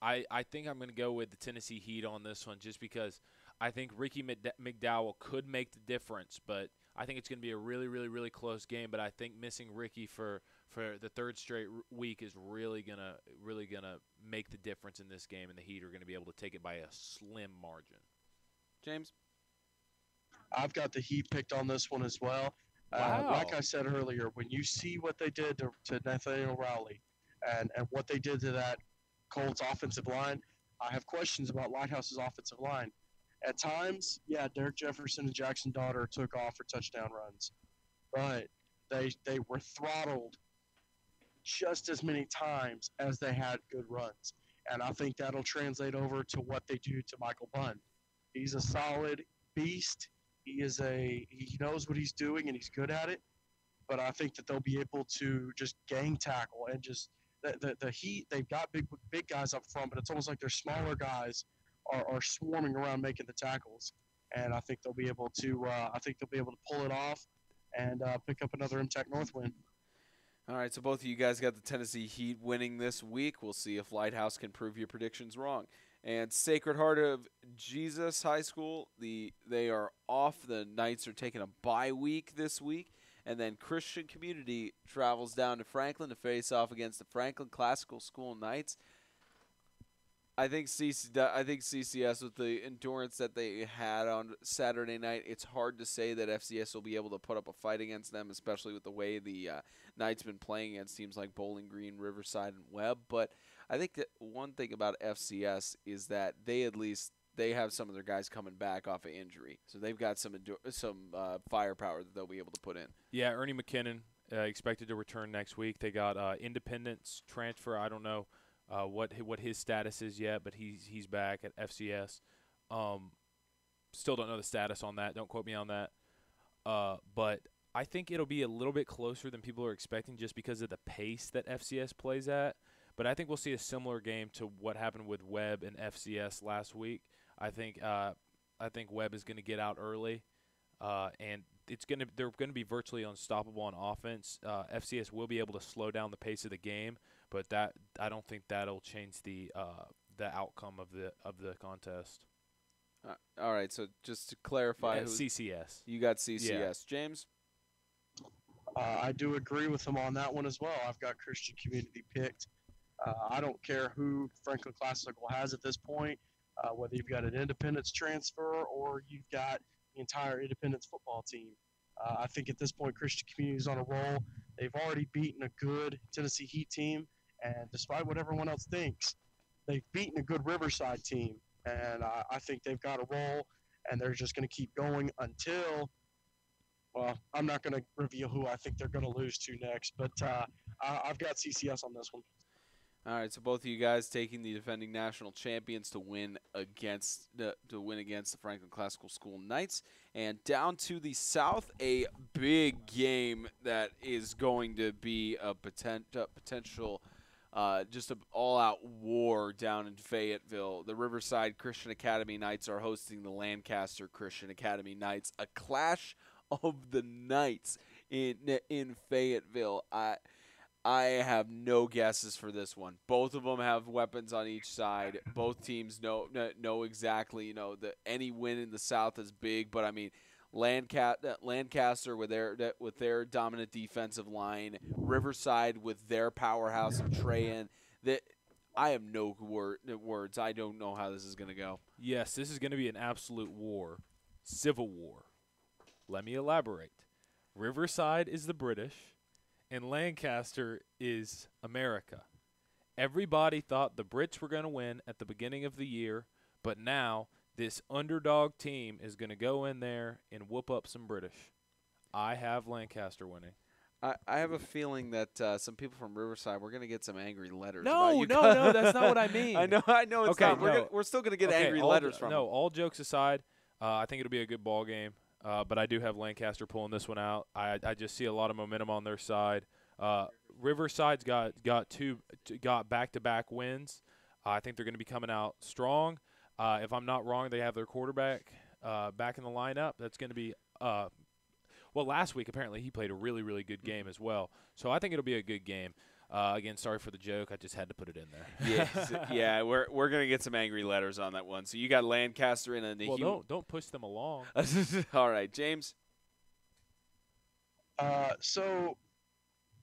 I think I'm going to go with the Tennessee Heat on this one just because I think Ricky McDowell could make the difference, but I think it's going to be a really, really, really close game. But I think missing Ricky for the 3rd straight week is really gonna make the difference in this game, and the Heat are going to be able to take it by a slim margin. James? I've got the Heat picked on this one as well. Wow. Like I said earlier, when you see what they did to Nathaniel Rowley and what they did to that Colts offensive line, I have questions about Lighthouse's offensive line. At times, yeah, Derek Jefferson and Jackson Daughter took off for touchdown runs, but they were throttled just as many times as they had good runs. And I think that'll translate over to what they do to Michael Bunn. He's a solid beast. He knows what he's doing and he's good at it. But I think that they'll be able to just gang tackle and just the Heat. They've got big guys up front, but it's almost like their smaller guys are swarming around making the tackles. And I think they'll be able to. Pull it off and pick up another MTAC North win. All right, so both of you guys got the Tennessee Heat winning this week. We'll see if Lighthouse can prove your predictions wrong. And Sacred Heart of Jesus High School, they are off. The Knights are taking a bye week this week. And then Christian Community travels down to Franklin to face off against the Franklin Classical School Knights. I think CCS with the endurance that they had on Saturday night, it's hard to say that FCS will be able to put up a fight against them, especially with the way the Knights been playing against teams like Bowling Green, Riverside, and Webb. But I think that one thing about FCS is that they have some of their guys coming back off of injury, so they've got some firepower that they'll be able to put in. Yeah, Ernie McKinnon expected to return next week. They got Independence transfer. I don't know what his status is yet, but he's back at FCS. Still don't know the status on that. Don't quote me on that. But I think it'll be a little bit closer than people are expecting just because of the pace that FCS plays at. But I think we'll see a similar game to what happened with Webb and FCS last week. I think Webb is going to get out early, and they're going to be virtually unstoppable on offense. FCS will be able to slow down the pace of the game, but I don't think that'll change the outcome of the contest. All right, so just to clarify, CCS. You got CCS, Yeah. James. I do agree with him on that one as well. I've got Christian Community picked. I don't care who Franklin Classical has at this point, whether you've got an Independence transfer or you've got the entire Independence football team. I think at this point, Christian Community is on a roll. They've already beaten a good Tennessee Heat team, and despite what everyone else thinks, they've beaten a good Riverside team, and I think they've got a roll, and they're just going to keep going until – well, I'm not going to reveal who I think they're going to lose to next, but I've got CCS on this one. All right, so both of you guys taking the defending national champions to win against the Franklin Classical School Knights. And down to the south, a big game that is going to be a potential just an all-out war down in Fayetteville. The Riverside Christian Academy Knights are hosting the Lancaster Christian Academy Knights, a clash of the Knights in Fayetteville. I have no guesses for this one. Both of them have weapons on each side. Both teams know exactly. That any win in the South is big, but I mean, Lancaster with their dominant defensive line, Riverside with their powerhouse of Trayan. That I have no words. I don't know how this is going to go. Yes, this is going to be an absolute war, civil war. Let me elaborate. Riverside is the British, and Lancaster is America. Everybody thought the Brits were going to win at the beginning of the year, but now this underdog team is going to go in there and whoop up some British. I have Lancaster winning. I have a feeling that some people from Riverside, we're going to get some angry letters. No, that's not what I mean. I know it's Okay, not. no. We're still going to get angry letters from them. No, all jokes aside, I think it'll be a good ball game. But I do have Lancaster pulling this one out. I just see a lot of momentum on their side. Riverside's got back-to-back wins. I think they're going to be coming out strong. If I'm not wrong, they have their quarterback back in the lineup. That's going to be last week apparently he played a really, really good game as well. So I think it'll be a good game. Again, sorry for the joke. I just had to put it in there. Yeah, we're gonna get some angry letters on that one. So you got Lancaster in a don't push them along. All right, James. So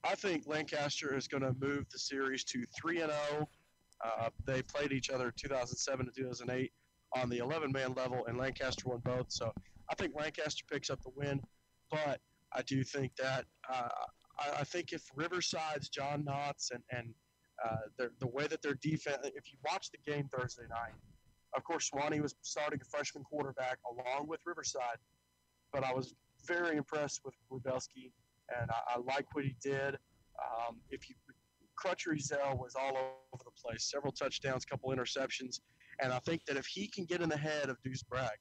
I think Lancaster is going to move the series to 3-0. They played each other 2007 to 2008 on the 11-man level, and Lancaster won both. So I think Lancaster picks up the win, but I do think that I think if Riverside's John Knotts and the way that their defense – if you watch the game Thursday night, of course Swanee was starting a freshman quarterback along with Riverside, but I was very impressed with Rubelski, and I like what he did. Crutcher Ezell was all over the place, several touchdowns, couple interceptions, and I think that if he can get in the head of Deuce Bragg,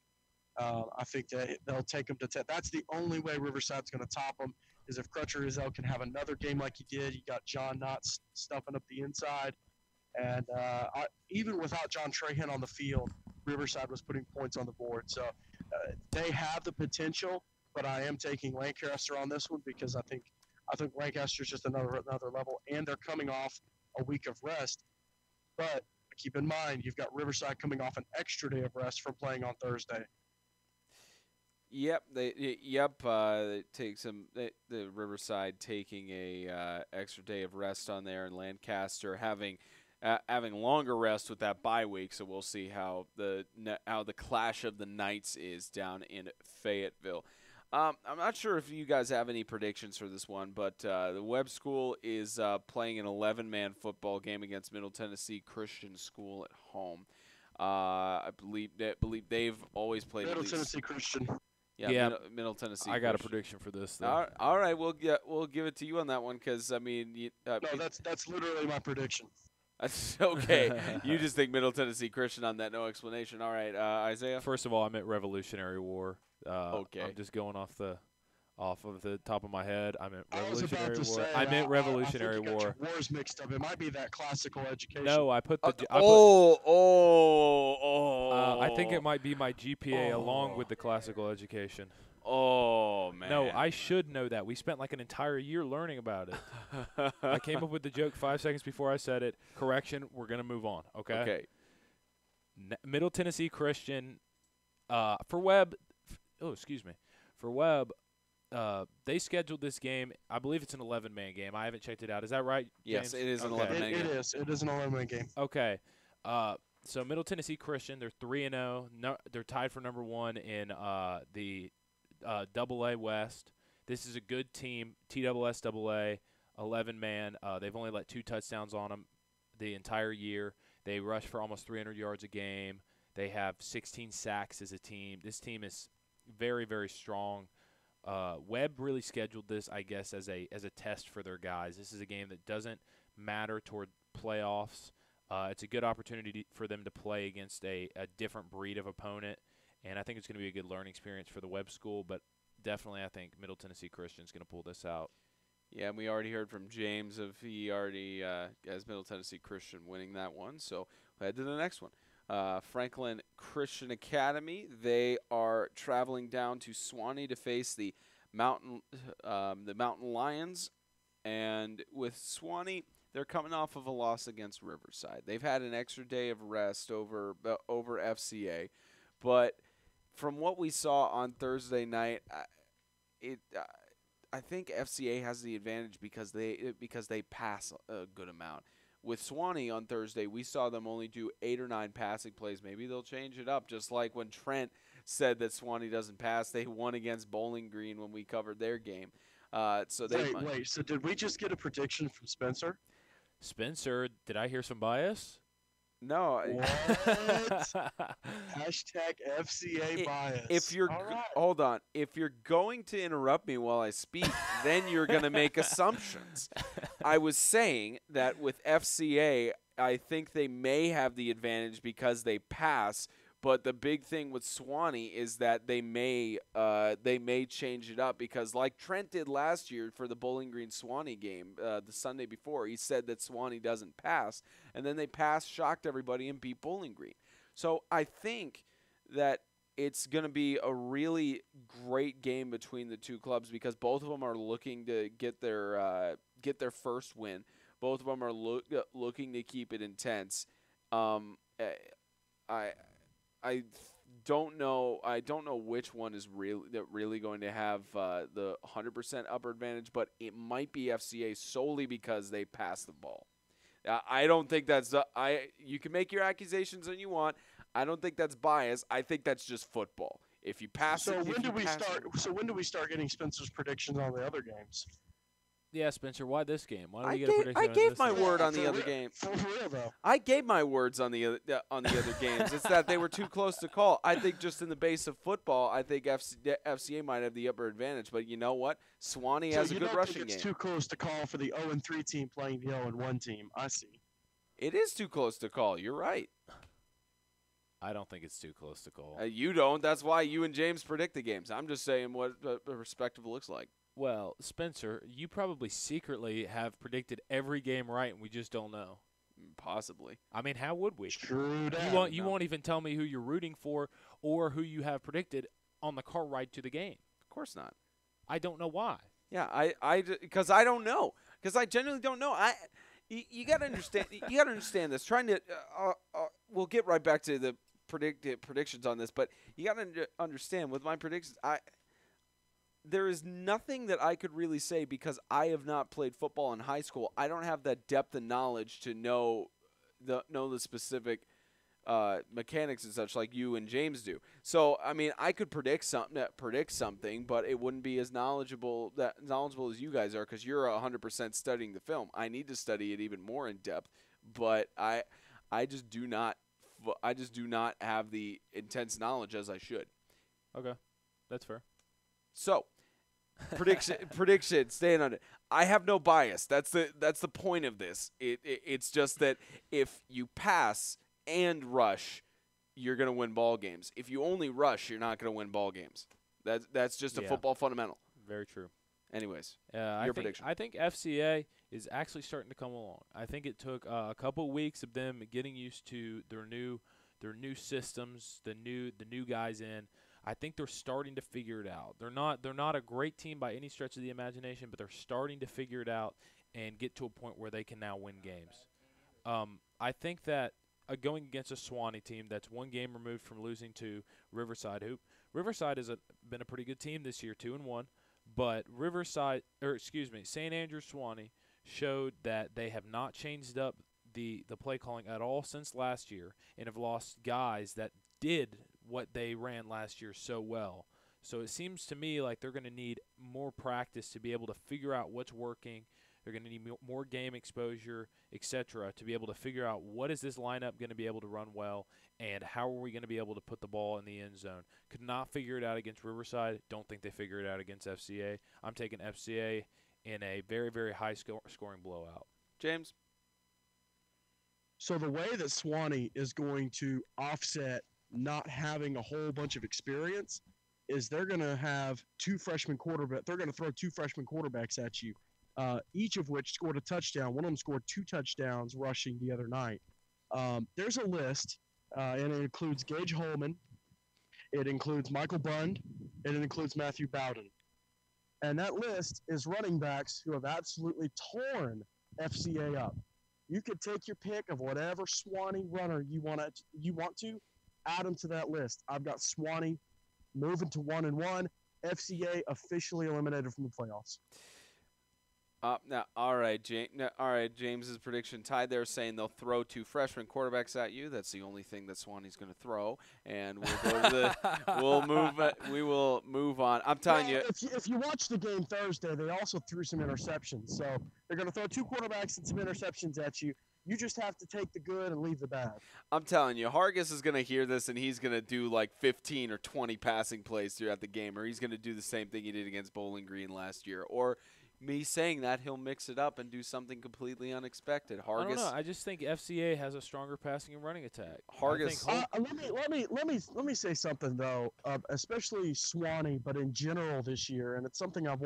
I think that they'll take him to 10. That's the only way Riverside's going to top him, is if Crutcher Ezell can have another game like he did. You got John Knotts stuffing up the inside. And even without John Trahan on the field, Riverside was putting points on the board. So they have the potential, but I am taking Lancaster on this one because I think Lancaster's just another level, and they're coming off a week of rest. But keep in mind, you've got Riverside coming off an extra day of rest from playing on Thursday. Yep, the Riverside taking a extra day of rest on there, and Lancaster having having longer rest with that bye week, so we'll see how the clash of the Knights is down in Fayetteville. I'm not sure if you guys have any predictions for this one, but the Webb School is playing an 11-man football game against Middle Tennessee Christian School at home. I believe they've always played Middle at least. Tennessee Christian. Yeah, Middle Tennessee. I got a Christian. prediction for this, though. All right, we'll give it to you on that one because I mean, No, that's literally my prediction. that's okay. You just think Middle Tennessee Christian on that, no explanation. All right, Isaiah. First of all, I meant Revolutionary War. Okay. I'm just going off of the top of my head. I meant I was about Revolutionary to War. say, I meant Revolutionary I think you got War. your wars mixed up. It might be that classical education. No, I put the. I think it might be my GPA along with the classical education. Oh man. No, I should know that. We spent like an entire year learning about it. I came up with the joke 5 seconds before I said it. Correction, we're going to move on, okay? Okay. Middle Tennessee Christian for Webb For Webb, they scheduled this game. I believe it's an 11-man game. I haven't checked it out. Is that right, James? Yes, it is an Okay. 11-man game. It is an 11-man game. Okay. So Middle Tennessee Christian, they're 3-0. No, they're tied for number 1 in the AA West. This is a good team. TSSAA, 11-man. They've only let 2 touchdowns on them the entire year. They rush for almost 300 yards a game. They have 16 sacks as a team. This team is very, very strong. Webb really scheduled this, I guess, as a test for their guys. This is a game that doesn't matter toward playoffs. It's a good opportunity for them to play against a different breed of opponent, and I think it's going to be a good learning experience for the Webb School, but definitely I think Middle Tennessee Christian is going to pull this out. Yeah, and we already heard from James of he already has Middle Tennessee Christian winning that one, so we'll head to the next one. Franklin Christian Academy, they are traveling down to Suwanee to face the Mountain Lions, and with Suwanee, they're coming off of a loss against Riverside. They've had an extra day of rest over FCA, but from what we saw on Thursday night, I think FCA has the advantage because they pass a good amount. With Suwanee on Thursday, we saw them only do 8 or 9 passing plays. Maybe they'll change it up, just like when Trent said that Suwanee doesn't pass. They won against Bowling Green when we covered their game. So did we just get a prediction from Spencer? Spencer, did I hear some bias? No. What? Hashtag FCA bias. If you're hold on, if you're going to interrupt me while I speak, then you're going to make assumptions. I was saying that with FCA, I think they may have the advantage because they pass. But the big thing with Suwanee is that they may change it up because like Trent did last year for the Bowling Green Suwanee game the Sunday before, he said that Suwanee doesn't pass, and then they passed, shocked everybody, and beat Bowling Green. So I think that it's going to be a really great game between the two clubs because both of them are looking to get their first win. Both of them are looking to keep it intense. I don't know. I don't know which one is really going to have the 100% upper advantage, but it might be FCA solely because they pass the ball. I don't think that's you can make your accusations when you want. I don't think that's bias. I think that's just football. If you pass So when do we start getting Spencer's predictions on the other games? Yeah, Spencer, why this game? Why don't we get a prediction I on gave this my game? word on the other game. For real though. I gave my words on the other games. It's that they were too close to call. I think just in the base of football, I think FCA might have the upper advantage. But you know what? Suwanee has a good rushing game. It's too close to call for the 0-3 team playing the 0-1 team. I see. It is too close to call. You're right. I don't think it's too close to call. You don't. That's why you and James predict the games. I'm just saying what the perspective looks like. Well, Spencer, you probably secretly have predicted every game right, and we just don't know. Possibly. I mean, how would we? True that. You won't even tell me who you're rooting for or who you have predicted on the car ride to the game. Of course not. I don't know why. Yeah, because I don't know. Because I genuinely don't know. You got to understand. You got to understand this. Trying to, we'll get right back to the predictions on this, but you got to understand with my predictions, there is nothing that I could really say because I have not played football in high school. I don't have that depth of knowledge to know know the specific mechanics and such like you and James do. So I mean, I could predict something, but it wouldn't be as knowledgeable as you guys are, because you're 100% studying the film. I need to study it even more in depth, but I just do not have the intense knowledge as I should. Okay, that's fair. So, prediction, staying on it. I have no bias. That's the point of this. It's just that if you pass and rush, you're going to win ball games. If you only rush, you're not going to win ball games. That's just a football fundamental. Very true. Anyways, your prediction. I think FCA is actually starting to come along. I think it took a couple weeks of them getting used to their new systems, the new guys in. I think they're starting to figure it out. They're not a great team by any stretch of the imagination, but they're starting to figure it out and get to a point where they can now win games. I think that going against a Swanee team that's one game removed from losing to Riverside, Riverside has been a pretty good team this year, 2-1, but St. Andrews Swanee showed that they have not changed up the play calling at all since last year, and have lost guys that did what they ran last year so well. So it seems to me like they're going to need more practice to be able to figure out what's working. They're going to need more game exposure, etc., to be able to figure out what is this lineup going to be able to run well, and how are we going to be able to put the ball in the end zone. Could not figure it out against Riverside. Don't think they figure it out against FCA. I'm taking FCA in a very, very high scoring blowout. James? So the way that Swanee is going to offset not having a whole bunch of experience is they're going to have two freshman quarterbacks. They're going to throw two freshman quarterbacks at you, each of which scored a touchdown. One of them scored 2 touchdowns rushing the other night. There's a list, and it includes Gage Holman. It includes Michael Bund, and it includes Matthew Bowden. And that list is running backs who have absolutely torn FCA up. You could take your pick of whatever Swanee runner you want to, add them to that list. I've got Swanee moving to 1-1. FCA officially eliminated from the playoffs. All right, James's prediction tied there, saying they'll throw 2 freshman quarterbacks at you. That's the only thing that Swanee's going to throw, and we'll go to we will move on. I'm telling you, if you watch the game Thursday, they also threw some interceptions. So they're going to throw 2 quarterbacks and some interceptions at you. You just have to take the good and leave the bad. I'm telling you, Hargis is going to hear this, and he's going to do like 15 or 20 passing plays throughout the game, or he's going to do the same thing he did against Bowling Green last year. Or me saying that, he'll mix it up and do something completely unexpected. Hargis, I don't know. I just think FCA has a stronger passing and running attack. Hargis, let me say something though, especially Swanee, but in general this year, and it's something I've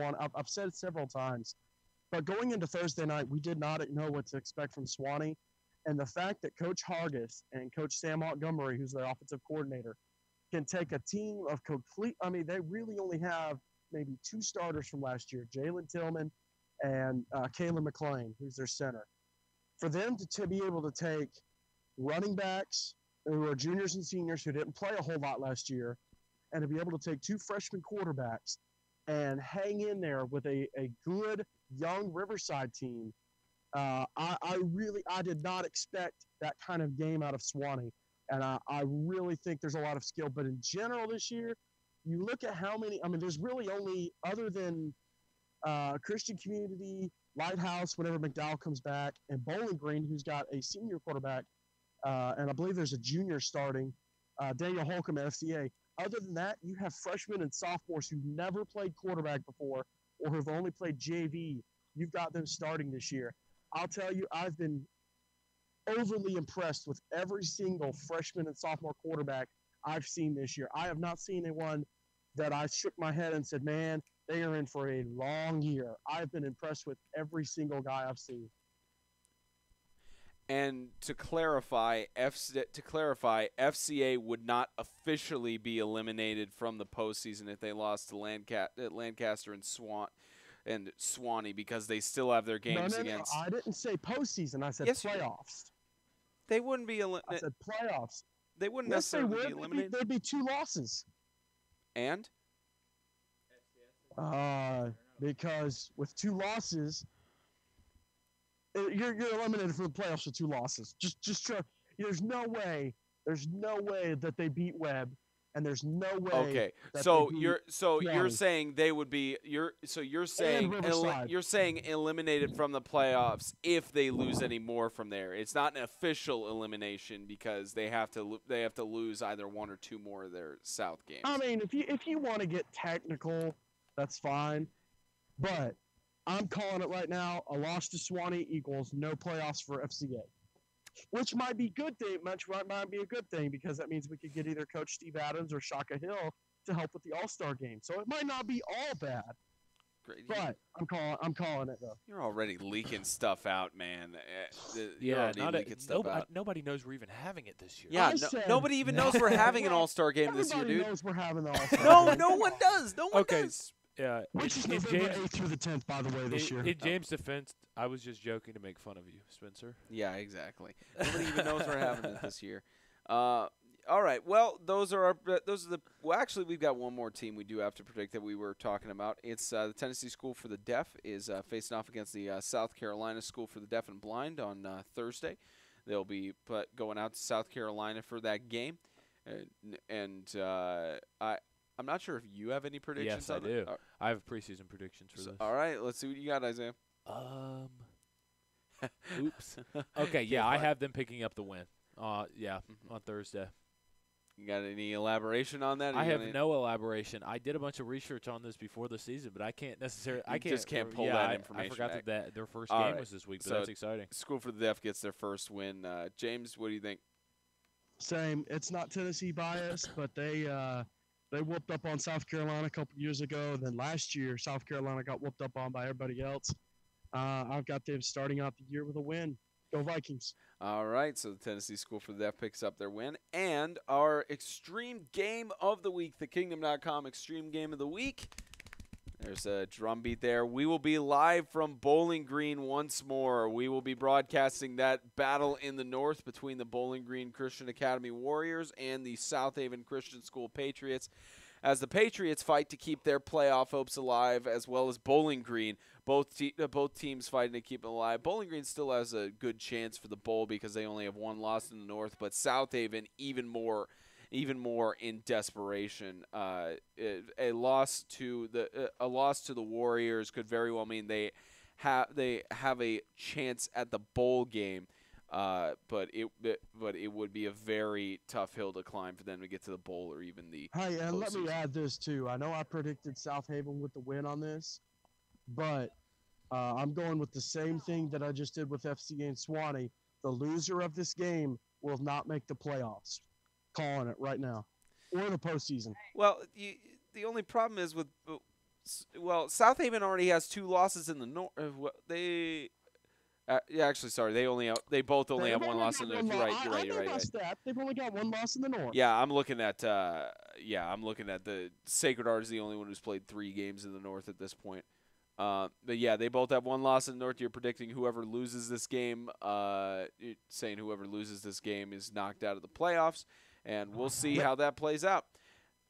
said it several times. But going into Thursday night, we did not know what to expect from Swanee. And the fact that Coach Hargis and Coach Sam Montgomery, who's their offensive coordinator, can take a team of they really only have maybe 2 starters from last year, Jalen Tillman and Kayla McClain, who's their center. For them to be able to take running backs who are juniors and seniors who didn't play a whole lot last year, and to be able to take 2 freshman quarterbacks and hang in there with a good young Riverside team, I did not expect that kind of game out of Swanee, and I really think there's a lot of skill. But in general this year, you look at how many. There's really only, other than Christian Community, Lighthouse, whenever McDowell comes back, and Bowling Green, who's got a senior quarterback, and I believe there's a junior starting, Daniel Holcomb at FCA. Other than that, you have freshmen and sophomores who've never played quarterback before or who've only played JV. You've got them starting this year. I'll tell you, I've been overly impressed with every single freshman and sophomore quarterback I've seen this year. I have not seen anyone that I shook my head and said, man, they are in for a long year. I've been impressed with every single guy I've seen. And to clarify, FCA would not officially be eliminated from the postseason if they lost to Lancaster and Swanee, because they still have their games against. No, I didn't say postseason. I said playoffs. They wouldn't be I said playoffs. They wouldn't necessarily be eliminated. There'd be 2 losses. And? Because with 2 losses, you're eliminated from the playoffs with 2 losses. Just try. There's no way that they beat Webb, and there's no way. Okay, that so they beat you're Swanee saying they would be you're saying Riverside. you're saying eliminated from the playoffs if they lose any more from there. It's not an official elimination because they have to lose either 1 or 2 more of their South games. I mean, if you want to get technical, that's fine, but I'm calling it right now. A loss to Swanee equals no playoffs for FCA. Which might be good thing. Might be a good thing because that means we could get either Coach Steve Adams or Shaka Hill to help with the All-Star game. So it might not be all bad. Great. But I'm calling it though. You're already leaking stuff out, man. Nobody knows we're even having it this year. Yeah, nobody even knows we're having an All-Star game this year, dude. Everybody knows we're having the All-Star game. No one does. No one does. Yeah, Which is November 8th through the 10th, by the way, this year. In James' defense, I was just joking to make fun of you, Spencer. Yeah, exactly. Nobody even knows we're having it this year. All right. Well, actually, we've got one more team we do have to predict that we were talking about. It's the Tennessee School for the Deaf is facing off against the South Carolina School for the Deaf and Blind on Thursday. They'll be going out to South Carolina for that game, and I'm not sure if you have any predictions. Yes, I do. I have preseason predictions for this. All right, let's see what you got, Isaiah. Oops. Okay, yeah, I have them picking up the win. On Thursday. You got any elaboration on that? I have no elaboration. I did a bunch of research on this before the season, but I can't necessarily. I just can't pull that information. I forgot back. that their first game was this week, but so that's exciting. School for the Deaf gets their first win. James, what do you think? Same. It's not Tennessee bias, but they whooped up on South Carolina a couple years ago. And then last year, South Carolina got whooped up on by everybody else. I've got them starting out the year with a win. Go Vikings. All right, so the Tennessee School for the Deaf picks up their win. And our Extreme Game of the Week, the Kingdom.com Extreme Game of the Week. There's a drum beat there. We will be live from Bowling Green once more. We will be broadcasting that battle in the north between the Bowling Green Christian Academy Warriors and the South Haven Christian School Patriots, as the Patriots fight to keep their playoff hopes alive, as well as Bowling Green. Both teams fighting to keep them alive. Bowling Green still has a good chance for the bowl because they only have 1 loss in the north, but South Haven even more in desperation. A loss to the Warriors could very well mean they have a chance at the bowl game. But it would be a very tough hill to climb for them to get to the bowl or even the. Hey, and let me add this too. I know I predicted South Haven with the win on this, but I'm going with the same thing that I just did with FCA and Swanee. The loser of this game will not make the playoffs. Calling it right now, or the postseason. Well, the only problem is with South Haven already has 2 losses in the north. They both only have 1 loss in the north. You're right. They've only got 1 loss in the north. Yeah, I'm looking at the Sacred Heart is the only one who's played 3 games in the north at this point. But yeah, they both have 1 loss in the north. You're predicting whoever loses this game, saying whoever loses this game is knocked out of the playoffs, and we'll see how that plays out.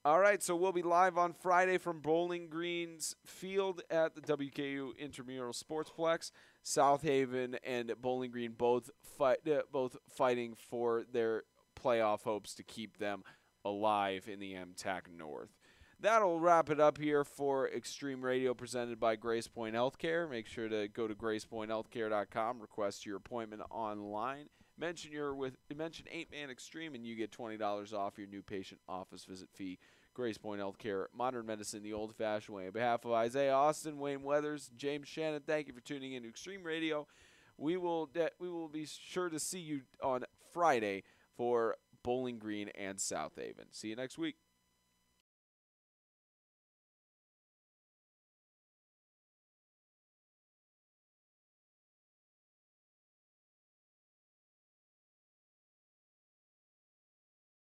All right, so we'll be live on Friday from Bowling Green's field at the WKU Intramural Sportsplex. South Haven and Bowling Green both fighting for their playoff hopes to keep them alive in the MTAC North. That'll wrap it up here for Extreme Radio presented by GracePointe Healthcare. Make sure to go to GracePointeHealthcare.com, request your appointment online. Mention 8-Man Extreme and you get $20 off your new patient office visit fee. GracePointe Healthcare, modern medicine the old-fashioned way. On behalf of Isaiah Austin, Wayne Weathers, James Shannon, thank you for tuning in to Extreme Radio. We will be sure to see you on Friday for Bowling Green and South Haven. See you next week.